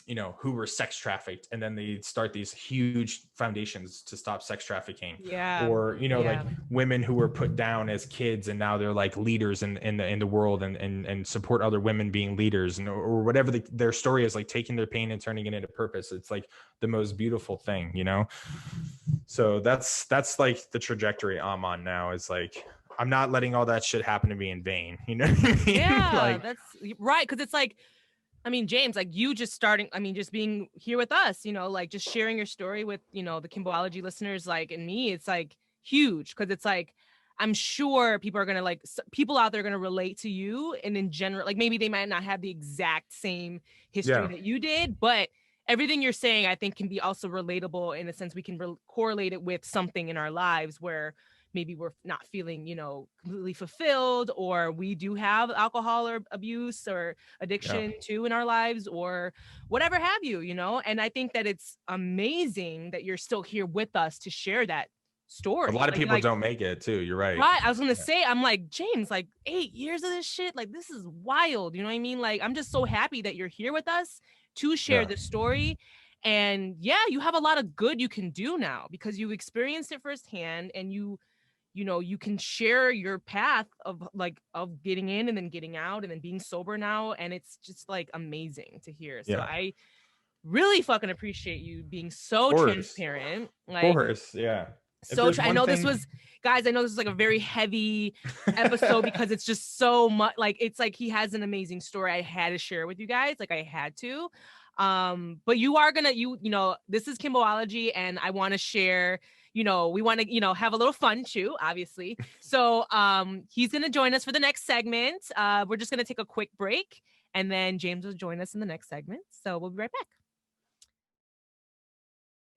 you know, who were sex trafficked, and then they start these huge foundations to stop sex trafficking. Or, you know, like women who were put down as kids and now they're like leaders in the world, and support other women being leaders, and or whatever their story is, like taking their pain and turning it into purpose. It's like the most beautiful thing, you know? So that's like the trajectory I'm on now, is like, I'm not letting all that shit happen to me in vain. You know what I mean? Yeah, like, that's right. Cause it's like, I mean, James, like you just starting, I mean, just being here with us, you know, like just sharing your story with, you know, the Kimbology listeners, like, and me, it's like huge. Cause it's like, I'm sure people are going to like, people out there are going to relate to you. And in general, like maybe they might not have the exact same history that you did, but everything you're saying, I think can be also relatable in a sense. We can correlate it with something in our lives where maybe we're not feeling, you know, completely fulfilled, or we do have alcohol or abuse or addiction too in our lives, or whatever have you, you know? And I think that it's amazing that you're still here with us to share that story. a lot of people don't make it too. You're right. Right. I was going to say, I'm like, James, like 8 years of this shit, like this is wild. You know what I mean? Like, I'm just so happy that you're here with us to share this story. And yeah, you have a lot of good you can do now because you experienced it firsthand, and you know, you can share your path of like of getting in and then getting out and then being sober now. And it's just like amazing to hear. So I really fucking appreciate you being so transparent. Like, of course, yeah. So I know this was, guys, I know this is like a very heavy episode because it's just so much, like, it's like he has an amazing story I had to share with you guys. Like I had to. But you are gonna, you know, this is Kimbology, and I want to share, you know, we want to, you know, have a little fun too, obviously. So he's gonna join us for the next segment. We're just gonna take a quick break, and then James will join us in the next segment. So we'll be right back.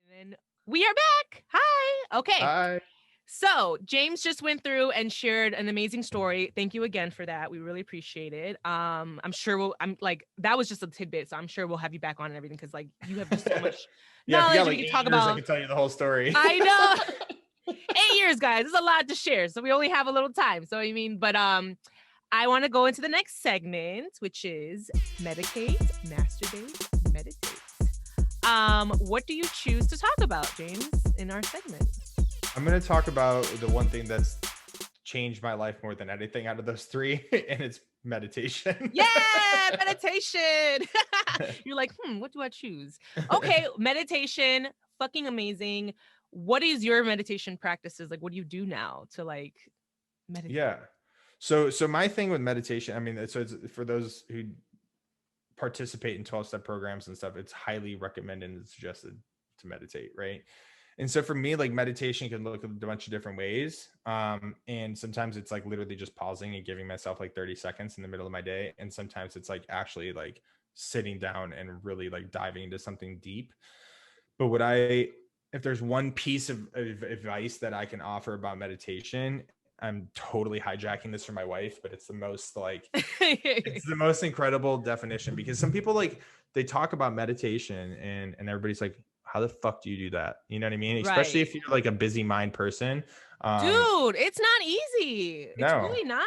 And then we are back. Hi. Okay. Hi. So James just went through and shared an amazing story. Thank you again for that. We really appreciate it. I'm sure I'm like, that was just a tidbit. So I'm sure we'll have you back on and everything, because like you have just so much knowledge. Like you can talk about. I can tell you the whole story. I know. 8 years, guys. There's a lot to share. So we only have a little time. So I mean, but I want to go into the next segment, which is medicate, masturbate, meditate. What do you choose to talk about, James, in our segment? I'm going to talk about the one thing that's changed my life more than anything out of those three, and it's meditation. Yeah, meditation. You're like, what do I choose? Okay, meditation, fucking amazing. What is your meditation practices? Like, what do you do now to like meditate? Yeah. So my thing with meditation, I mean, so it's for those who participate in 12-step programs and stuff, it's highly recommended and suggested to meditate, right? And so for me, like meditation can look a bunch of different ways. And sometimes it's like literally just pausing and giving myself like 30 seconds in the middle of my day. And sometimes it's like actually like sitting down and really like diving into something deep. But if there's one piece of advice that I can offer about meditation, I'm totally hijacking this from my wife, but it's the most like, it's the most incredible definition, because some people like, they talk about meditation and everybody's like, how the fuck do you do that? You know what I mean? Especially if you're like a busy mind person. Dude, it's not easy. It's really not.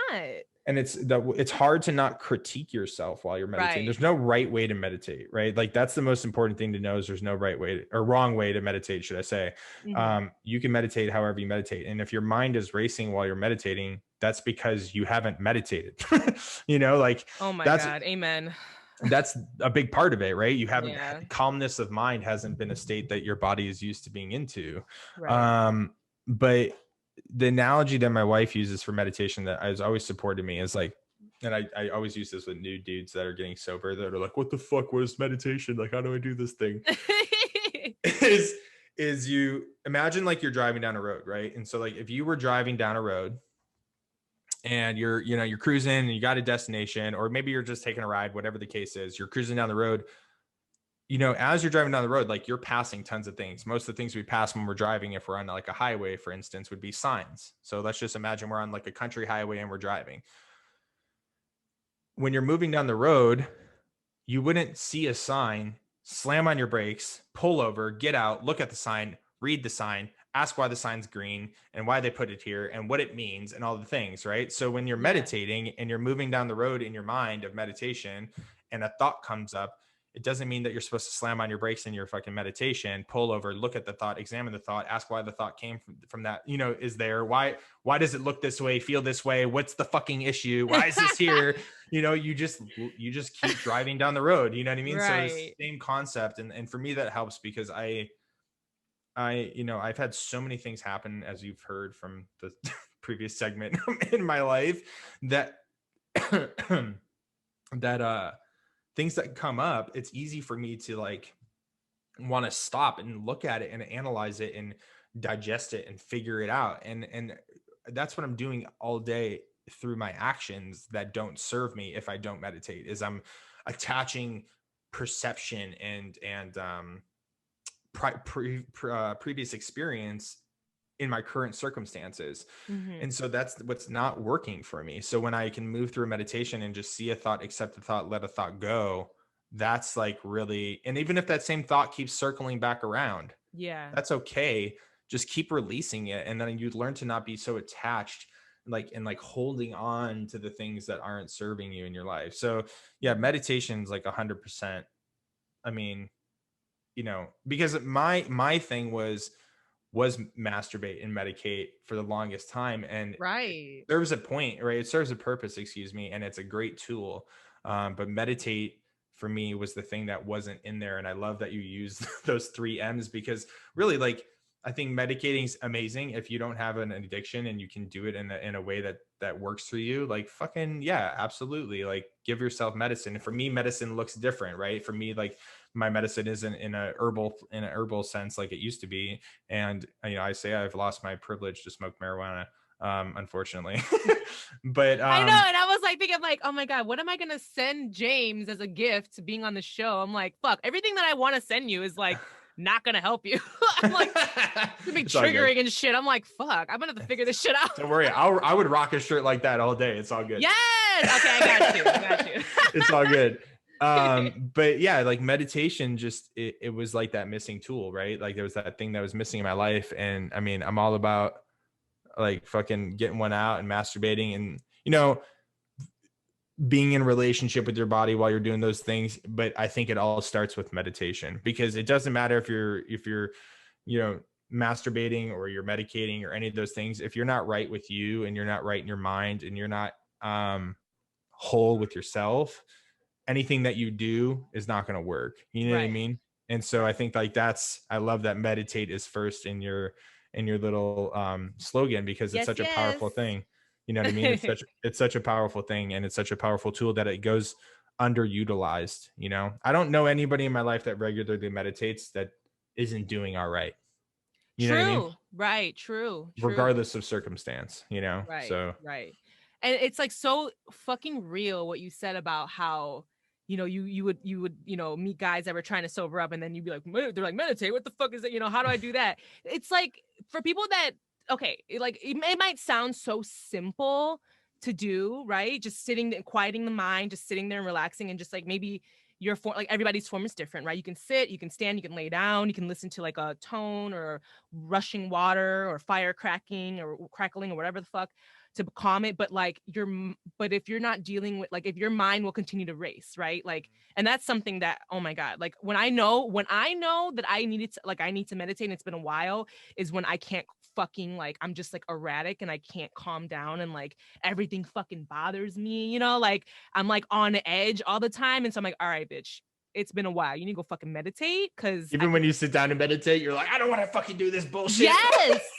and it's hard to not critique yourself while you're meditating. Right. There's no right way to meditate, right? Like that's the most important thing to know is there's no right way or wrong way to meditate, should I say. Hmm. You can meditate however you meditate. And if your mind is racing while you're meditating, that's because you haven't meditated. Like Oh my that's God. Amen. that's a big part of it, right? You haven't Yeah. calmness of mind hasn't been a state that your body is used to being into. Right. But the analogy that my wife uses for meditation that has always supported me is like, and I always use this with new dudes that are getting sober that are like, what the fuck was meditation? Like, how do I do this thing? is you imagine like you're driving down a road, right? And so like if you were driving down a road and you're cruising and you got a destination, or maybe you're just taking a ride, whatever the case is, you're cruising down the road, as you're driving down the road, like you're passing tons of things. Most of the things we pass when we're driving, if we're on like a highway, for instance, would be signs. So let's just imagine we're on like a country highway and we're driving. When you're moving down the road, you wouldn't see a sign, slam on your brakes, pull over, get out, look at the sign, read the sign, ask why the sign's green and why they put it here and what it means and all the things, right? So when you're meditating and you're moving down the road in your mind of meditation and a thought comes up, it doesn't mean that you're supposed to slam on your brakes in your fucking meditation, pull over, look at the thought, examine the thought, ask why the thought came from that, is there, why does it look this way, feel this way? What's the fucking issue? Why is this here? You just keep driving down the road. You know what I mean? Right. So it's the same concept. And for me, that helps because I've had so many things happen, as you've heard from the previous segment in my life, that things that come up, it's easy for me to like want to stop and look at it and analyze it and digest it and figure it out. And that's what I'm doing all day through my actions that don't serve me if I don't meditate, is I'm attaching perception and previous experience in my current circumstances. Mm-hmm. And so that's what's not working for me. So when I can move through a meditation and just see a thought, accept the thought, let a thought go, that's like really, and even if that same thought keeps circling back around, that's okay. Just keep releasing it. And then you learn to not be so attached, like holding on to the things that aren't serving you in your life. So yeah, meditation is like 100%. I mean, because my thing was masturbate and medicate for the longest time, and Right. it serves a point, right? It serves a purpose, excuse me, and it's a great tool. But meditate for me was the thing that wasn't in there, and I love that you used those 3 M's, because really, like, I think medicating is amazing if you don't have an addiction and you can do it in a way that works for you. Like, fucking yeah, absolutely. Like, give yourself medicine. And for me, medicine looks different, right? For me, like, my medicine isn't in a herbal sense like it used to be. And I say I've lost my privilege to smoke marijuana, unfortunately. But I know, and I was like thinking, like, oh my God, what am I gonna send James as a gift to being on the show? I'm like, fuck, everything that I want to send you is like not gonna help you. I'm like, it's gonna be triggering and shit. I'm like, fuck, I'm gonna have to figure this shit out. Don't worry, I would rock a shirt like that all day. It's all good. Yes. Okay, I got you. It's all good. But yeah, like meditation, just it was like that missing tool, right? Like there was that thing that was missing in my life. And I mean, I'm all about like fucking getting one out and masturbating and being in relationship with your body while you're doing those things. But I think it all starts with meditation, because it doesn't matter if you're masturbating or you're medicating or any of those things. If you're not right with you and you're not right in your mind and you're not whole with yourself, anything that you do is not going to work. You know what I mean? And so I think like I love that meditate is first in your little slogan, because it's such a powerful thing. You know what I mean? It's such a powerful thing, and it's such a powerful tool that it goes underutilized. I don't know anybody in my life that regularly meditates that isn't doing all right. You know what I mean? Right. True. Regardless of circumstance, Right. So right. And it's like so fucking real what you said about how you would meet guys that were trying to sober up, and then you'd be like, they're like, meditate, what the fuck is that? How do I do that? It's like, for people that, okay, like it might sound so simple to do, right? Just sitting and quieting the mind, just sitting there and relaxing, and just like maybe your form, like everybody's form is different, right? You can sit, you can stand, you can lay down, you can listen to like a tone or rushing water or fire cracking or crackling or whatever the fuck. to calm it, but like but if you're not dealing with, like, if your mind will continue to race, right? Like, and that's something that, oh my God, like when I know that I needed to, like, I need to meditate, and it's been a while, is when I can't fucking, like, I'm just like erratic and I can't calm down, and like everything fucking bothers me, you know, like I'm like on edge all the time. And so I'm like, all right, bitch, it's been a while. You need to go fucking meditate. Cause Even when you sit down and meditate, you're like, I don't want to fucking do this bullshit.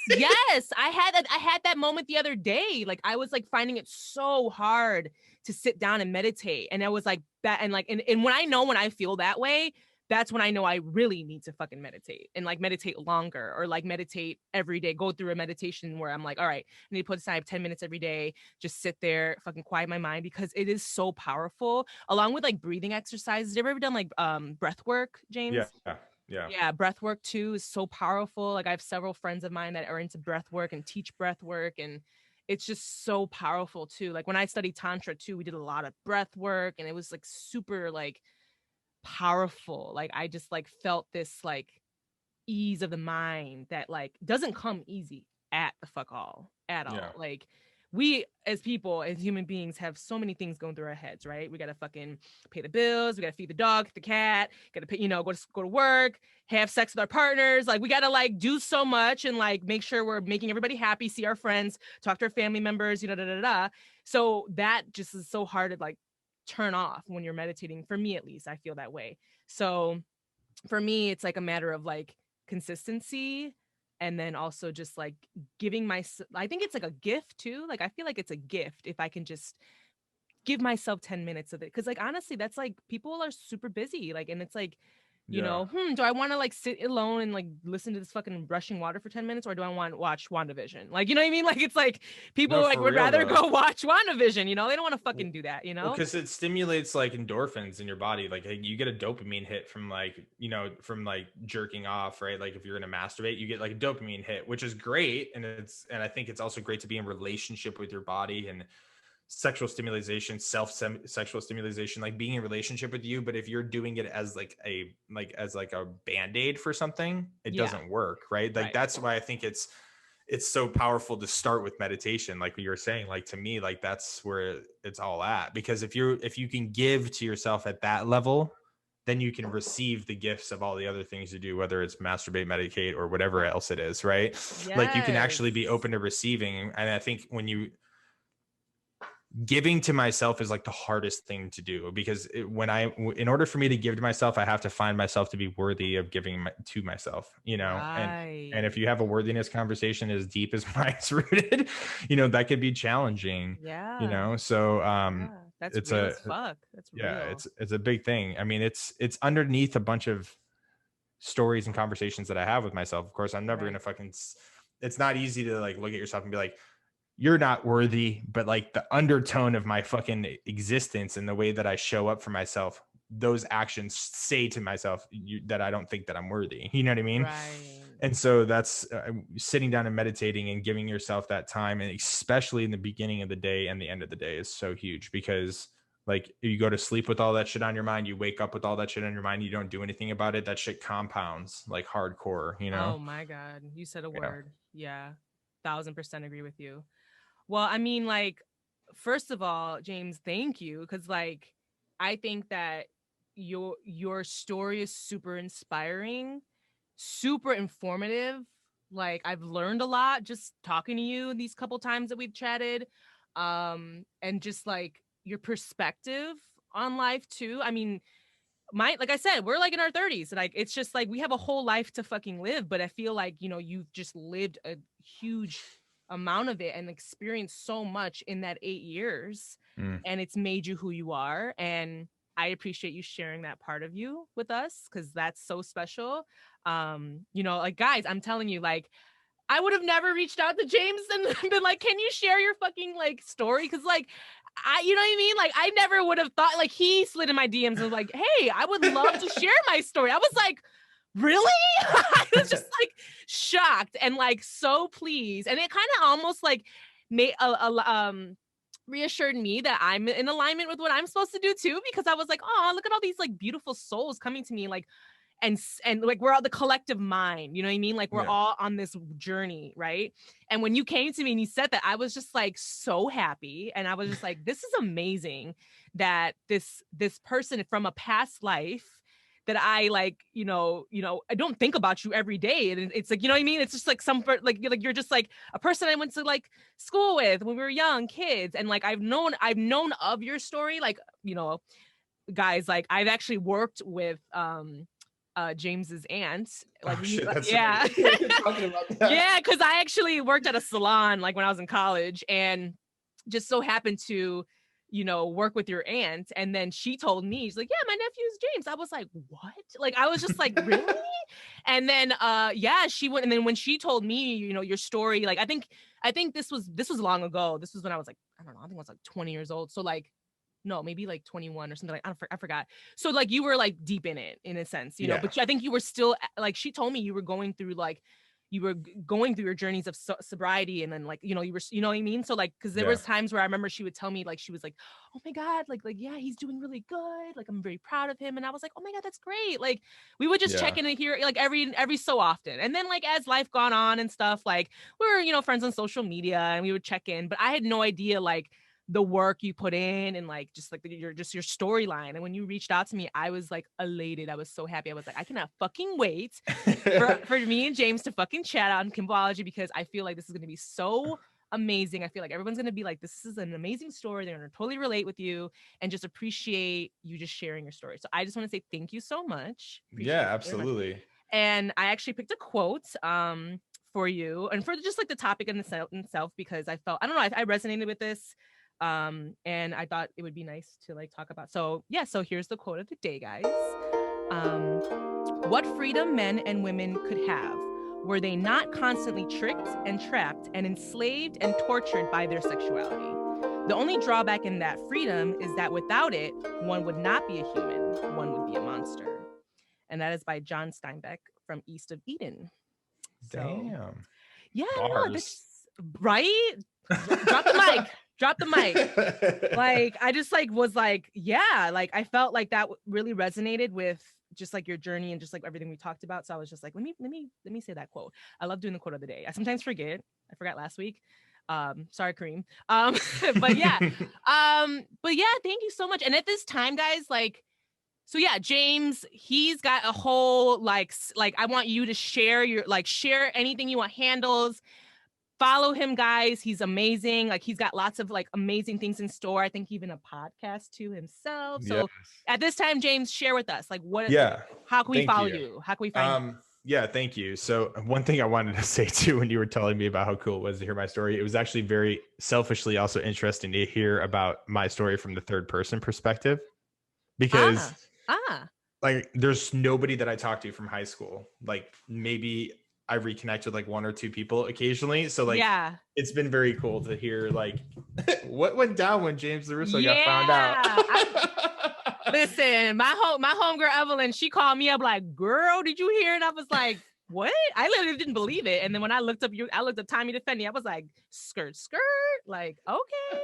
yes. I had that moment the other day. Like I was like finding it so hard to sit down and meditate. And I was like that. And like, and when I feel that way, that's when I know I really need to fucking meditate, and like meditate longer, or like meditate every day, go through a meditation where I'm like, all right, I need to put aside 10 minutes every day, just sit there, fucking quiet my mind, because it is so powerful, along with like breathing exercises. Have you ever done like breath work, James? Yeah. Yeah. Yeah, breath work too is so powerful. Like I have several friends of mine that are into breath work and teach breath work, and it's just so powerful too. Like when I studied tantra too, we did a lot of breath work, and it was like super like powerful. Like I just like felt this like ease of the mind that like doesn't come easy at the fuck all at all. Yeah. Like we as people, as human beings, have so many things going through our heads, right? We gotta fucking pay the bills, we gotta feed the dog, the cat, gotta pay, go to work, have sex with our partners. Like we gotta like do so much, and like make sure we're making everybody happy, see our friends, talk to our family members, So that just is so hard to like turn off when you're meditating. For me, at least, I feel that way. So for me, it's like a matter of like consistency, and then also just like giving I think it's like a gift too. Like I feel like it's a gift if I can just give myself 10 minutes of it, because like honestly, that's like, people are super busy, like, and it's like, Yeah. do I want to like sit alone and like listen to this fucking rushing water for 10 minutes, or do I want to watch WandaVision? Like, you know what I mean? Like it's like people No, like for would real rather though. go watch WandaVision, they don't want to fucking do that, Well, because it stimulates like endorphins in your body. Like you get a dopamine hit from like, from like jerking off, right? Like if you're gonna masturbate, you get like a dopamine hit, which is great. And I think it's also great to be in relationship with your body, and sexual stimulation, sexual stimulation, like being in relationship with you. But if you're doing it as like a band-aid for something, it Yeah. doesn't work, right? Like Right. that's why I think it's so powerful to start with meditation. Like you were saying, like to me, like that's where it's all at. Because if you can give to yourself at that level, then you can receive the gifts of all the other things you do, whether it's masturbate, medicate, or whatever else it is, right? Like you can actually be open to receiving. And I think giving to myself is like the hardest thing to do, because in order for me to give to myself, I have to find myself to be worthy of giving to myself, and if you have a worthiness conversation as deep as mine's rooted, that could be challenging, Yeah. so That's it's real as fuck. That's yeah, real. it's a big thing. I mean, it's underneath a bunch of stories and conversations that I have with myself. Of course, I'm never Right. gonna it's not easy to like look at yourself and be like, you're not worthy, but like the undertone of my fucking existence and the way that I show up for myself, those actions say to myself that I don't think that I'm worthy. You know what I mean? Right. And so that's sitting down and meditating and giving yourself that time. And especially in the beginning of the day and the end of the day is so huge, because like you go to sleep with all that shit on your mind, you wake up with all that shit on your mind, you don't do anything about it. That shit compounds like hardcore, Oh my God. You said a Yeah. word. Yeah. 1000% agree with you. Well, I mean, like, first of all, James, thank you. Because like I think that your story is super inspiring, super informative. Like I've learned a lot just talking to you these couple times that we've chatted. And just like your perspective on life too. I mean, like I said, we're like in our 30s. Like it's just like we have a whole life to fucking live. But I feel like, you've just lived a huge amount of it and experienced so much in that 8 years. Mm. And it's made you who you are. And I appreciate you sharing that part of you with us, because that's so special. Like guys, I'm telling you, like, I would have never reached out to James and been like, can you share your fucking like story? Cause like, you know what I mean? Like, I never would have thought, like, he slid in my DMs and was like, hey, I would love to share my story. I was like, really? I was just like shocked and like so pleased. And it kind of almost like made reassured me that I'm in alignment with what I'm supposed to do too, because I was like, oh, look at all these like beautiful souls coming to me. Like, and like we're all the collective mind, you know what I mean? Like we're Yeah. all on this journey, right? And when you came to me and you said that, I was just like so happy, and I was just like, this is amazing that this person from a past life that I like, I don't think about you every day. And it's like, you know what I mean? It's just like like you're just like a person I went to like school with when we were young kids. And like, I've known of your story. Like, guys, like I've actually worked with, James's aunt. Like, yeah. Talking about that. Yeah. Cause I actually worked at a salon, like when I was in college, and just so happened to, work with your aunt. And then she told me, she's like, yeah, my nephew's James. I was like, what? Like, I was just like, really? And then, yeah, she went. And then when she told me, your story, like, I think this was long ago. This was when I was like, I don't know, I think I was like 20 years old. So like, no, maybe like 21 or something. Like, I forgot. So like, you were like deep in it in a sense, Yeah. but I think you were still like, she told me you were going through your journeys of sobriety, and then like, you were, you know what I mean? So like, cause there was times where I remember she would tell me, like, she was like, oh my God, like, yeah, he's doing really good. Like, I'm very proud of him. And I was like, oh my God, that's great. Like, we would just check in and hear like every so often. And then like, as life gone on and stuff, like we were, friends on social media, and we would check in, but I had no idea like the work you put in, and like just like your storyline. And when you reached out to me, I was like elated. I was so happy. I was like, I cannot fucking wait for me and James to fucking chat on Kimbology, because I feel like this is going to be so amazing. I feel like everyone's going to be like, this is an amazing story. They're going to totally relate with you and just appreciate you just sharing your story. So I just want to say thank you so much. Appreciate Yeah, absolutely. And I actually picked a quote for you, and for just like the topic in itself, because I felt, I don't know, I resonated with this. And I thought it would be nice to like talk about. So yeah, so here's the quote of the day, guys. What freedom men and women could have were they not constantly tricked and trapped and enslaved and tortured by their sexuality. The only drawback in that freedom is that without it, one would not be a human, one would be a monster. And that is by John Steinbeck from East of Eden. Damn. So, yeah, Bars. no, this, right? Drop the mic. Drop the mic. Like, I just like was like, yeah, like I felt like that really resonated with just like your journey and just like everything we talked about. So I was just like, let me say that quote. I love doing the quote of the day. I sometimes forget. I forgot last week. Sorry, Kareem. But yeah, thank you so much. And at this time, guys, like, so yeah, James, he's got a whole like I want you to share anything you want, handles. Follow him, guys. He's amazing. Like, he's got lots of like amazing things in store. I think even a podcast to himself. So at this time, James, share with us, like, what, how can we follow you? How can we find you? Yeah, thank you. So one thing I wanted to say too, when you were telling me about how cool it was to hear my story, it was actually very selfishly also interesting to hear about my story from the third person perspective, because like there's nobody that I talked to from high school. Like maybe I reconnect with like one or two people occasionally. So like, it's been very cool to hear like what went down when James LaRusso got found out. Listen, my homegirl Evelyn, she called me up like, girl, did you hear? And I was like, what? I literally didn't believe it. And then when I looked up Tommy Defendi, I was like, skirt, like, okay.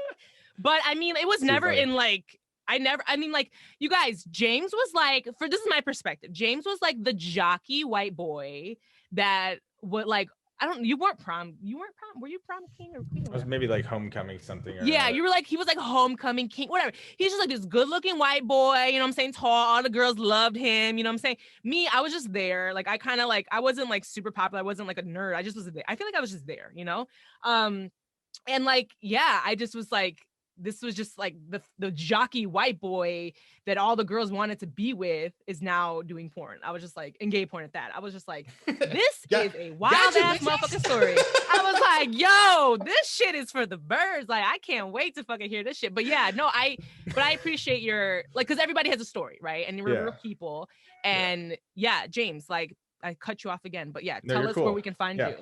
But I mean, it was never in like, like, you guys, James was like, this is my perspective. James was like the jockey white boy that would like, you weren't prom, were you prom king or queen? I was maybe like homecoming something. You were like, he was like homecoming king, whatever. He's just like this good looking white boy, you know what I'm saying? Tall, all the girls loved him, you know what I'm saying? Me, I was just there. Like, I kind of like, I wasn't like super popular. I wasn't like a nerd. I just was there. I feel like I was just there, you know? And like, yeah, I just was like, this was just like the jockey white boy that all the girls wanted to be with is now doing porn. I was just like, and gay porn at that. I was just like, this is a wild ass motherfucking story. I was like, yo, this shit is for the birds. Like, I can't wait to fucking hear this shit. But yeah, no, I appreciate your, like, cause everybody has a story, right? And we're real people. And yeah, James, like, I cut you off again, but yeah, tell us where we can find you.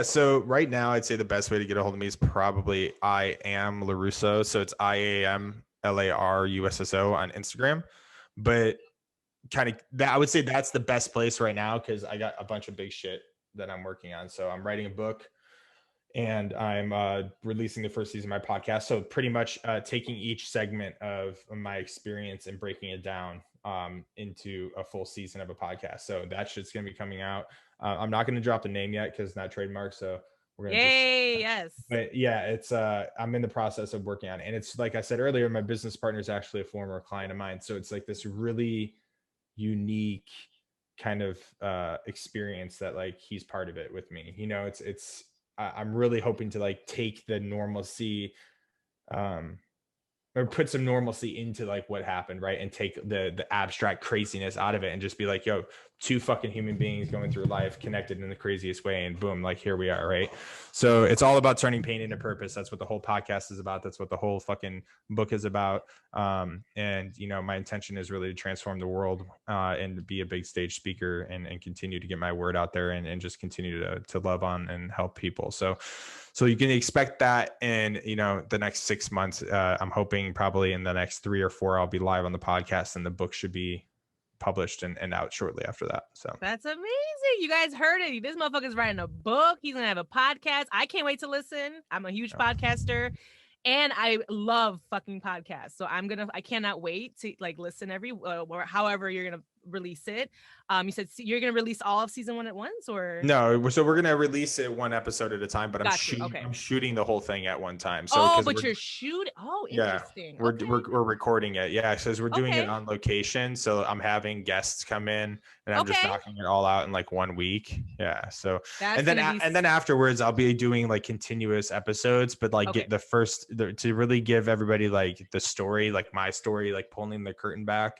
So right now I'd say the best way to get a hold of me is probably I am LaRusso. So it's IAMLARUSSO on Instagram. But kind of that, I would say that's the best place right now, because I got a bunch of big shit that I'm working on. So I'm writing a book. and I'm releasing the first season of my podcast. So pretty much taking each segment of my experience and breaking it down into a full season of a podcast. So that shit's going to be coming out. I'm not going to drop the name yet because it's not trademarked. So we're going to just, Yay, yes. but yeah, it's I'm in the process of working on it. And it's like I said earlier, my business partner is actually a former client of mine. So it's like this really unique kind of experience that like he's part of it with me. You know, I'm really hoping to like take the normalcy or put some normalcy into like what happened, right? And take the abstract craziness out of it and just be like, yo, two fucking human beings going through life connected in the craziest way, and boom, like here we are, right? So it's all about turning pain into purpose. That's what the whole podcast is about. That's what the whole fucking book is about. And you know, my intention is really to transform the world and be a big stage speaker and continue to get my word out there and just continue to love on and help people. So you can expect that in, you know, the next 6 months. I'm hoping probably in the next 3 or 4, I'll be live on the podcast, and the book should be published and out shortly after that. So that's amazing. You guys heard it. This motherfucker's writing a book. He's gonna have a podcast. I can't wait to listen. I'm a huge podcaster. And I love fucking podcasts. So I cannot wait to like listen every, or however you're going to release it. You said you're going to release all of season 1 at once, or? no, so we're going to release it one episode at a time, but Okay. I'm shooting the whole thing at one time. So, but you're shooting. Oh, interesting. Yeah, we're recording it. Yeah. Because we're doing it Okay. on location. So I'm having guests come in and I'm just knocking it all out in like 1 week. Yeah. So, and then afterwards I'll be doing like continuous episodes, but like get to really give everybody like the story, like my story, like pulling the curtain back.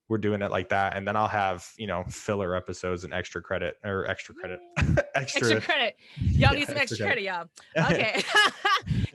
We're doing it like that. And then I'll have, you know, filler episodes and extra credit. Extra credit. Y'all need some extra credit, y'all. Okay.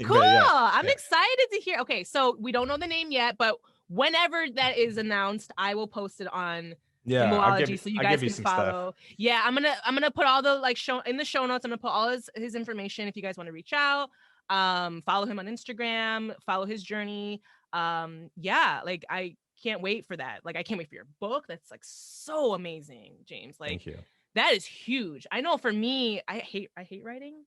Cool. I'm excited to hear. Okay. So we don't know the name yet, but whenever that is announced, I will post it on Kimbology so you guys can follow. Stuff. Yeah. I'm going to put all the like in the show notes. I'm going to put all his information if you guys want to reach out. Follow him on Instagram, follow his journey. Like I can't wait for that. Like I can't wait for your book. That's like so amazing, James. Like thank you. That is huge. I know for me, I hate writing.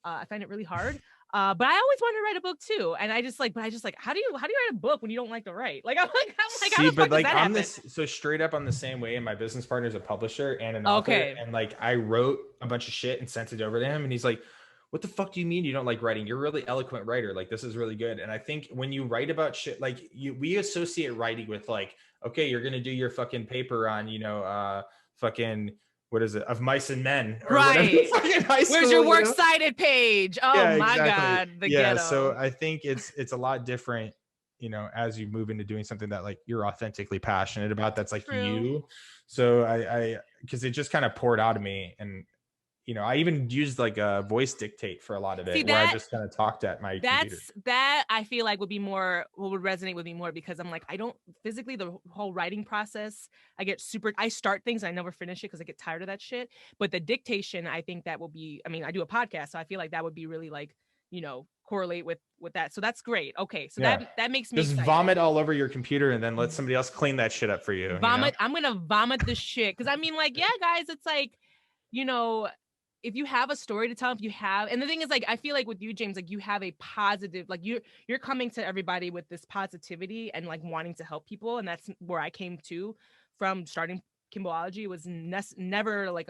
I find it really hard. But I always wanted to write a book too. And I just like, how do you write a book when you don't like to write? Like, I'm like, how the fuck does that happen? So straight up, I'm the same way. And my business partner is a publisher and an author. And like, I wrote a bunch of shit and sent it over to him. And he's like, what the fuck do you mean you don't like writing? You're a really eloquent writer. Like, this is really good. And I think when you write about shit, like we associate writing with like, okay, you're going to do your fucking paper on, you know, fucking, what is it? Of Mice and Men. Or right. Where's your works cited page? Oh yeah, my God. The ghetto. So I think it's a lot different, you know, as you move into doing something that like you're authentically passionate about. That's like you. So I because it just kind of poured out of me. And you know, I even used like a voice dictate for a lot of it. Where I just kind of talked at my computer. That I feel like would resonate with me more, because I'm like, I don't physically, the whole writing process, I start things, I never finish it because I get tired of that shit. But the dictation, I think that will be, I mean, I do a podcast, so I feel like that would be really like, you know, correlate with that. So that's great. Okay. So that makes me just excited. Vomit all over your computer and then let somebody else clean that shit up for you. Vomit. You know? I'm going to vomit the shit. Cause I mean, like, yeah, guys, it's like, you know, if you have a story to tell, and the thing is, like, I feel like with you, James, like you have a positive, like you're coming to everybody with this positivity and like wanting to help people. And that's where I came to from starting Kimbology. It was never like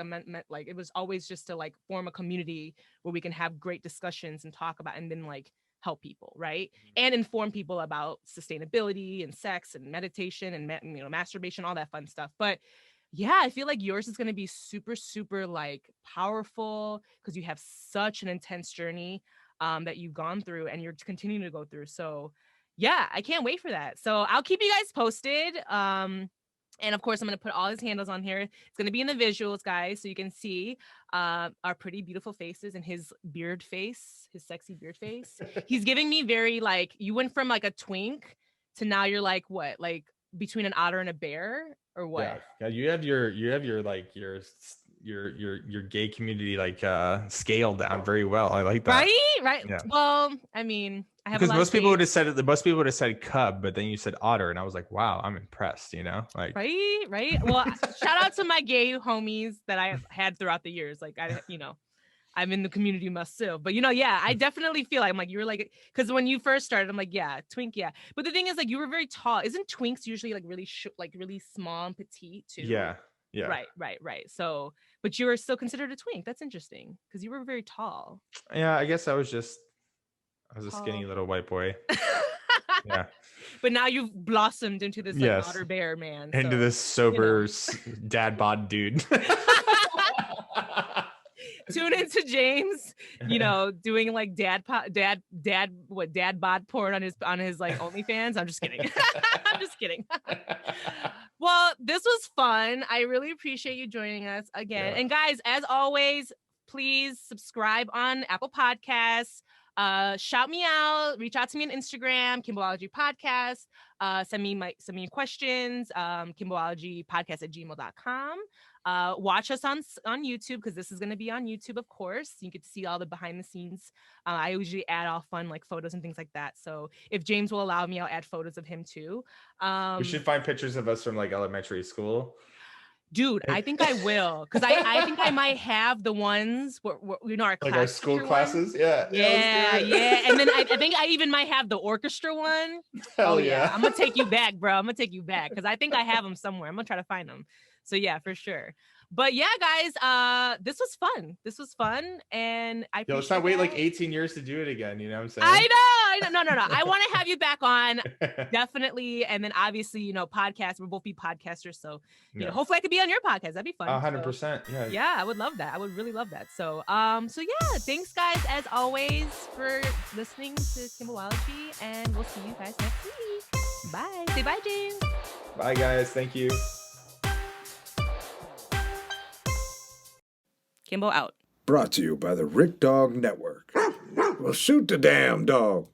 like, it was always just to like form a community where we can have great discussions and talk about, and then like help people. Right. And inform people about sustainability and sex and meditation and, you know, masturbation, all that fun stuff. But yeah, I feel like yours is going to be super, super like powerful because you have such an intense journey that you've gone through and you're continuing to go through. So yeah, I can't wait for that. So I'll keep you guys posted. And of course, I'm going to put all his handles on here. It's going to be in the visuals, guys, so you can see our pretty beautiful faces and his beard face, his sexy beard face. He's giving me very like, you went from like a twink to now you're like what, like between an otter and a bear, or what? Yeah, you have your like your gay community like scaled down very well. I like that. Right. Yeah. Well, I mean, I have because most people would have said cub, but then you said otter, and I was like, wow, I'm impressed. You know, like right. Well, shout out to my gay homies that I have had throughout the years. Like I I'm in the community myself. But yeah, I definitely feel like I'm like, you were like, because when you first started, I'm like, yeah, twink, yeah. But the thing is, like, you were very tall. Isn't twinks usually like really like really small and petite too? Yeah. Yeah. Right. So, but you were still considered a twink. That's interesting because you were very tall. Yeah, I guess I was a skinny Tall. little white boy. Yeah. But now you've blossomed into this like Yes. otter bear man. Into So, this sober dad bod dude. tune into James, doing like dad bod porn on his like OnlyFans. I'm just kidding. I'm just kidding. Well, this was fun. I really appreciate you joining us again. Yeah. And guys, as always, please subscribe on Apple Podcasts. Shout me out, reach out to me on Instagram, Kimbology Podcast. Send me questions, kimbologypodcast@gmail.com. Watch us on YouTube, because this is going to be on YouTube, of course. You get to see all the behind the scenes. I usually add all fun like photos and things like that. So if James will allow me, I'll add photos of him too. We should find pictures of us from like elementary school. Dude, I think I will, because I think I might have the ones where our like our school classes. Yeah. And then I think I even might have the orchestra one. Hell yeah. I'm gonna take you back, bro. I'm gonna take you back because I think I have them somewhere. I'm gonna try to find them. So yeah, for sure. But yeah, guys, this was fun. And let's not wait like 18 years to do it again. You know what I'm saying? I know. No. I want to have you back on, definitely. And then obviously, podcast. We'll both be podcasters, so hopefully I could be on your podcast. That'd be fun. 100%. Yeah. Yeah, I would love that. I would really love that. So, yeah, thanks guys as always for listening to Kimbology, and we'll see you guys next week. Bye. Say bye, James. Bye, guys. Thank you. Kimbo out. Brought to you by the Rick Dog Network. Well, shoot the damn dog.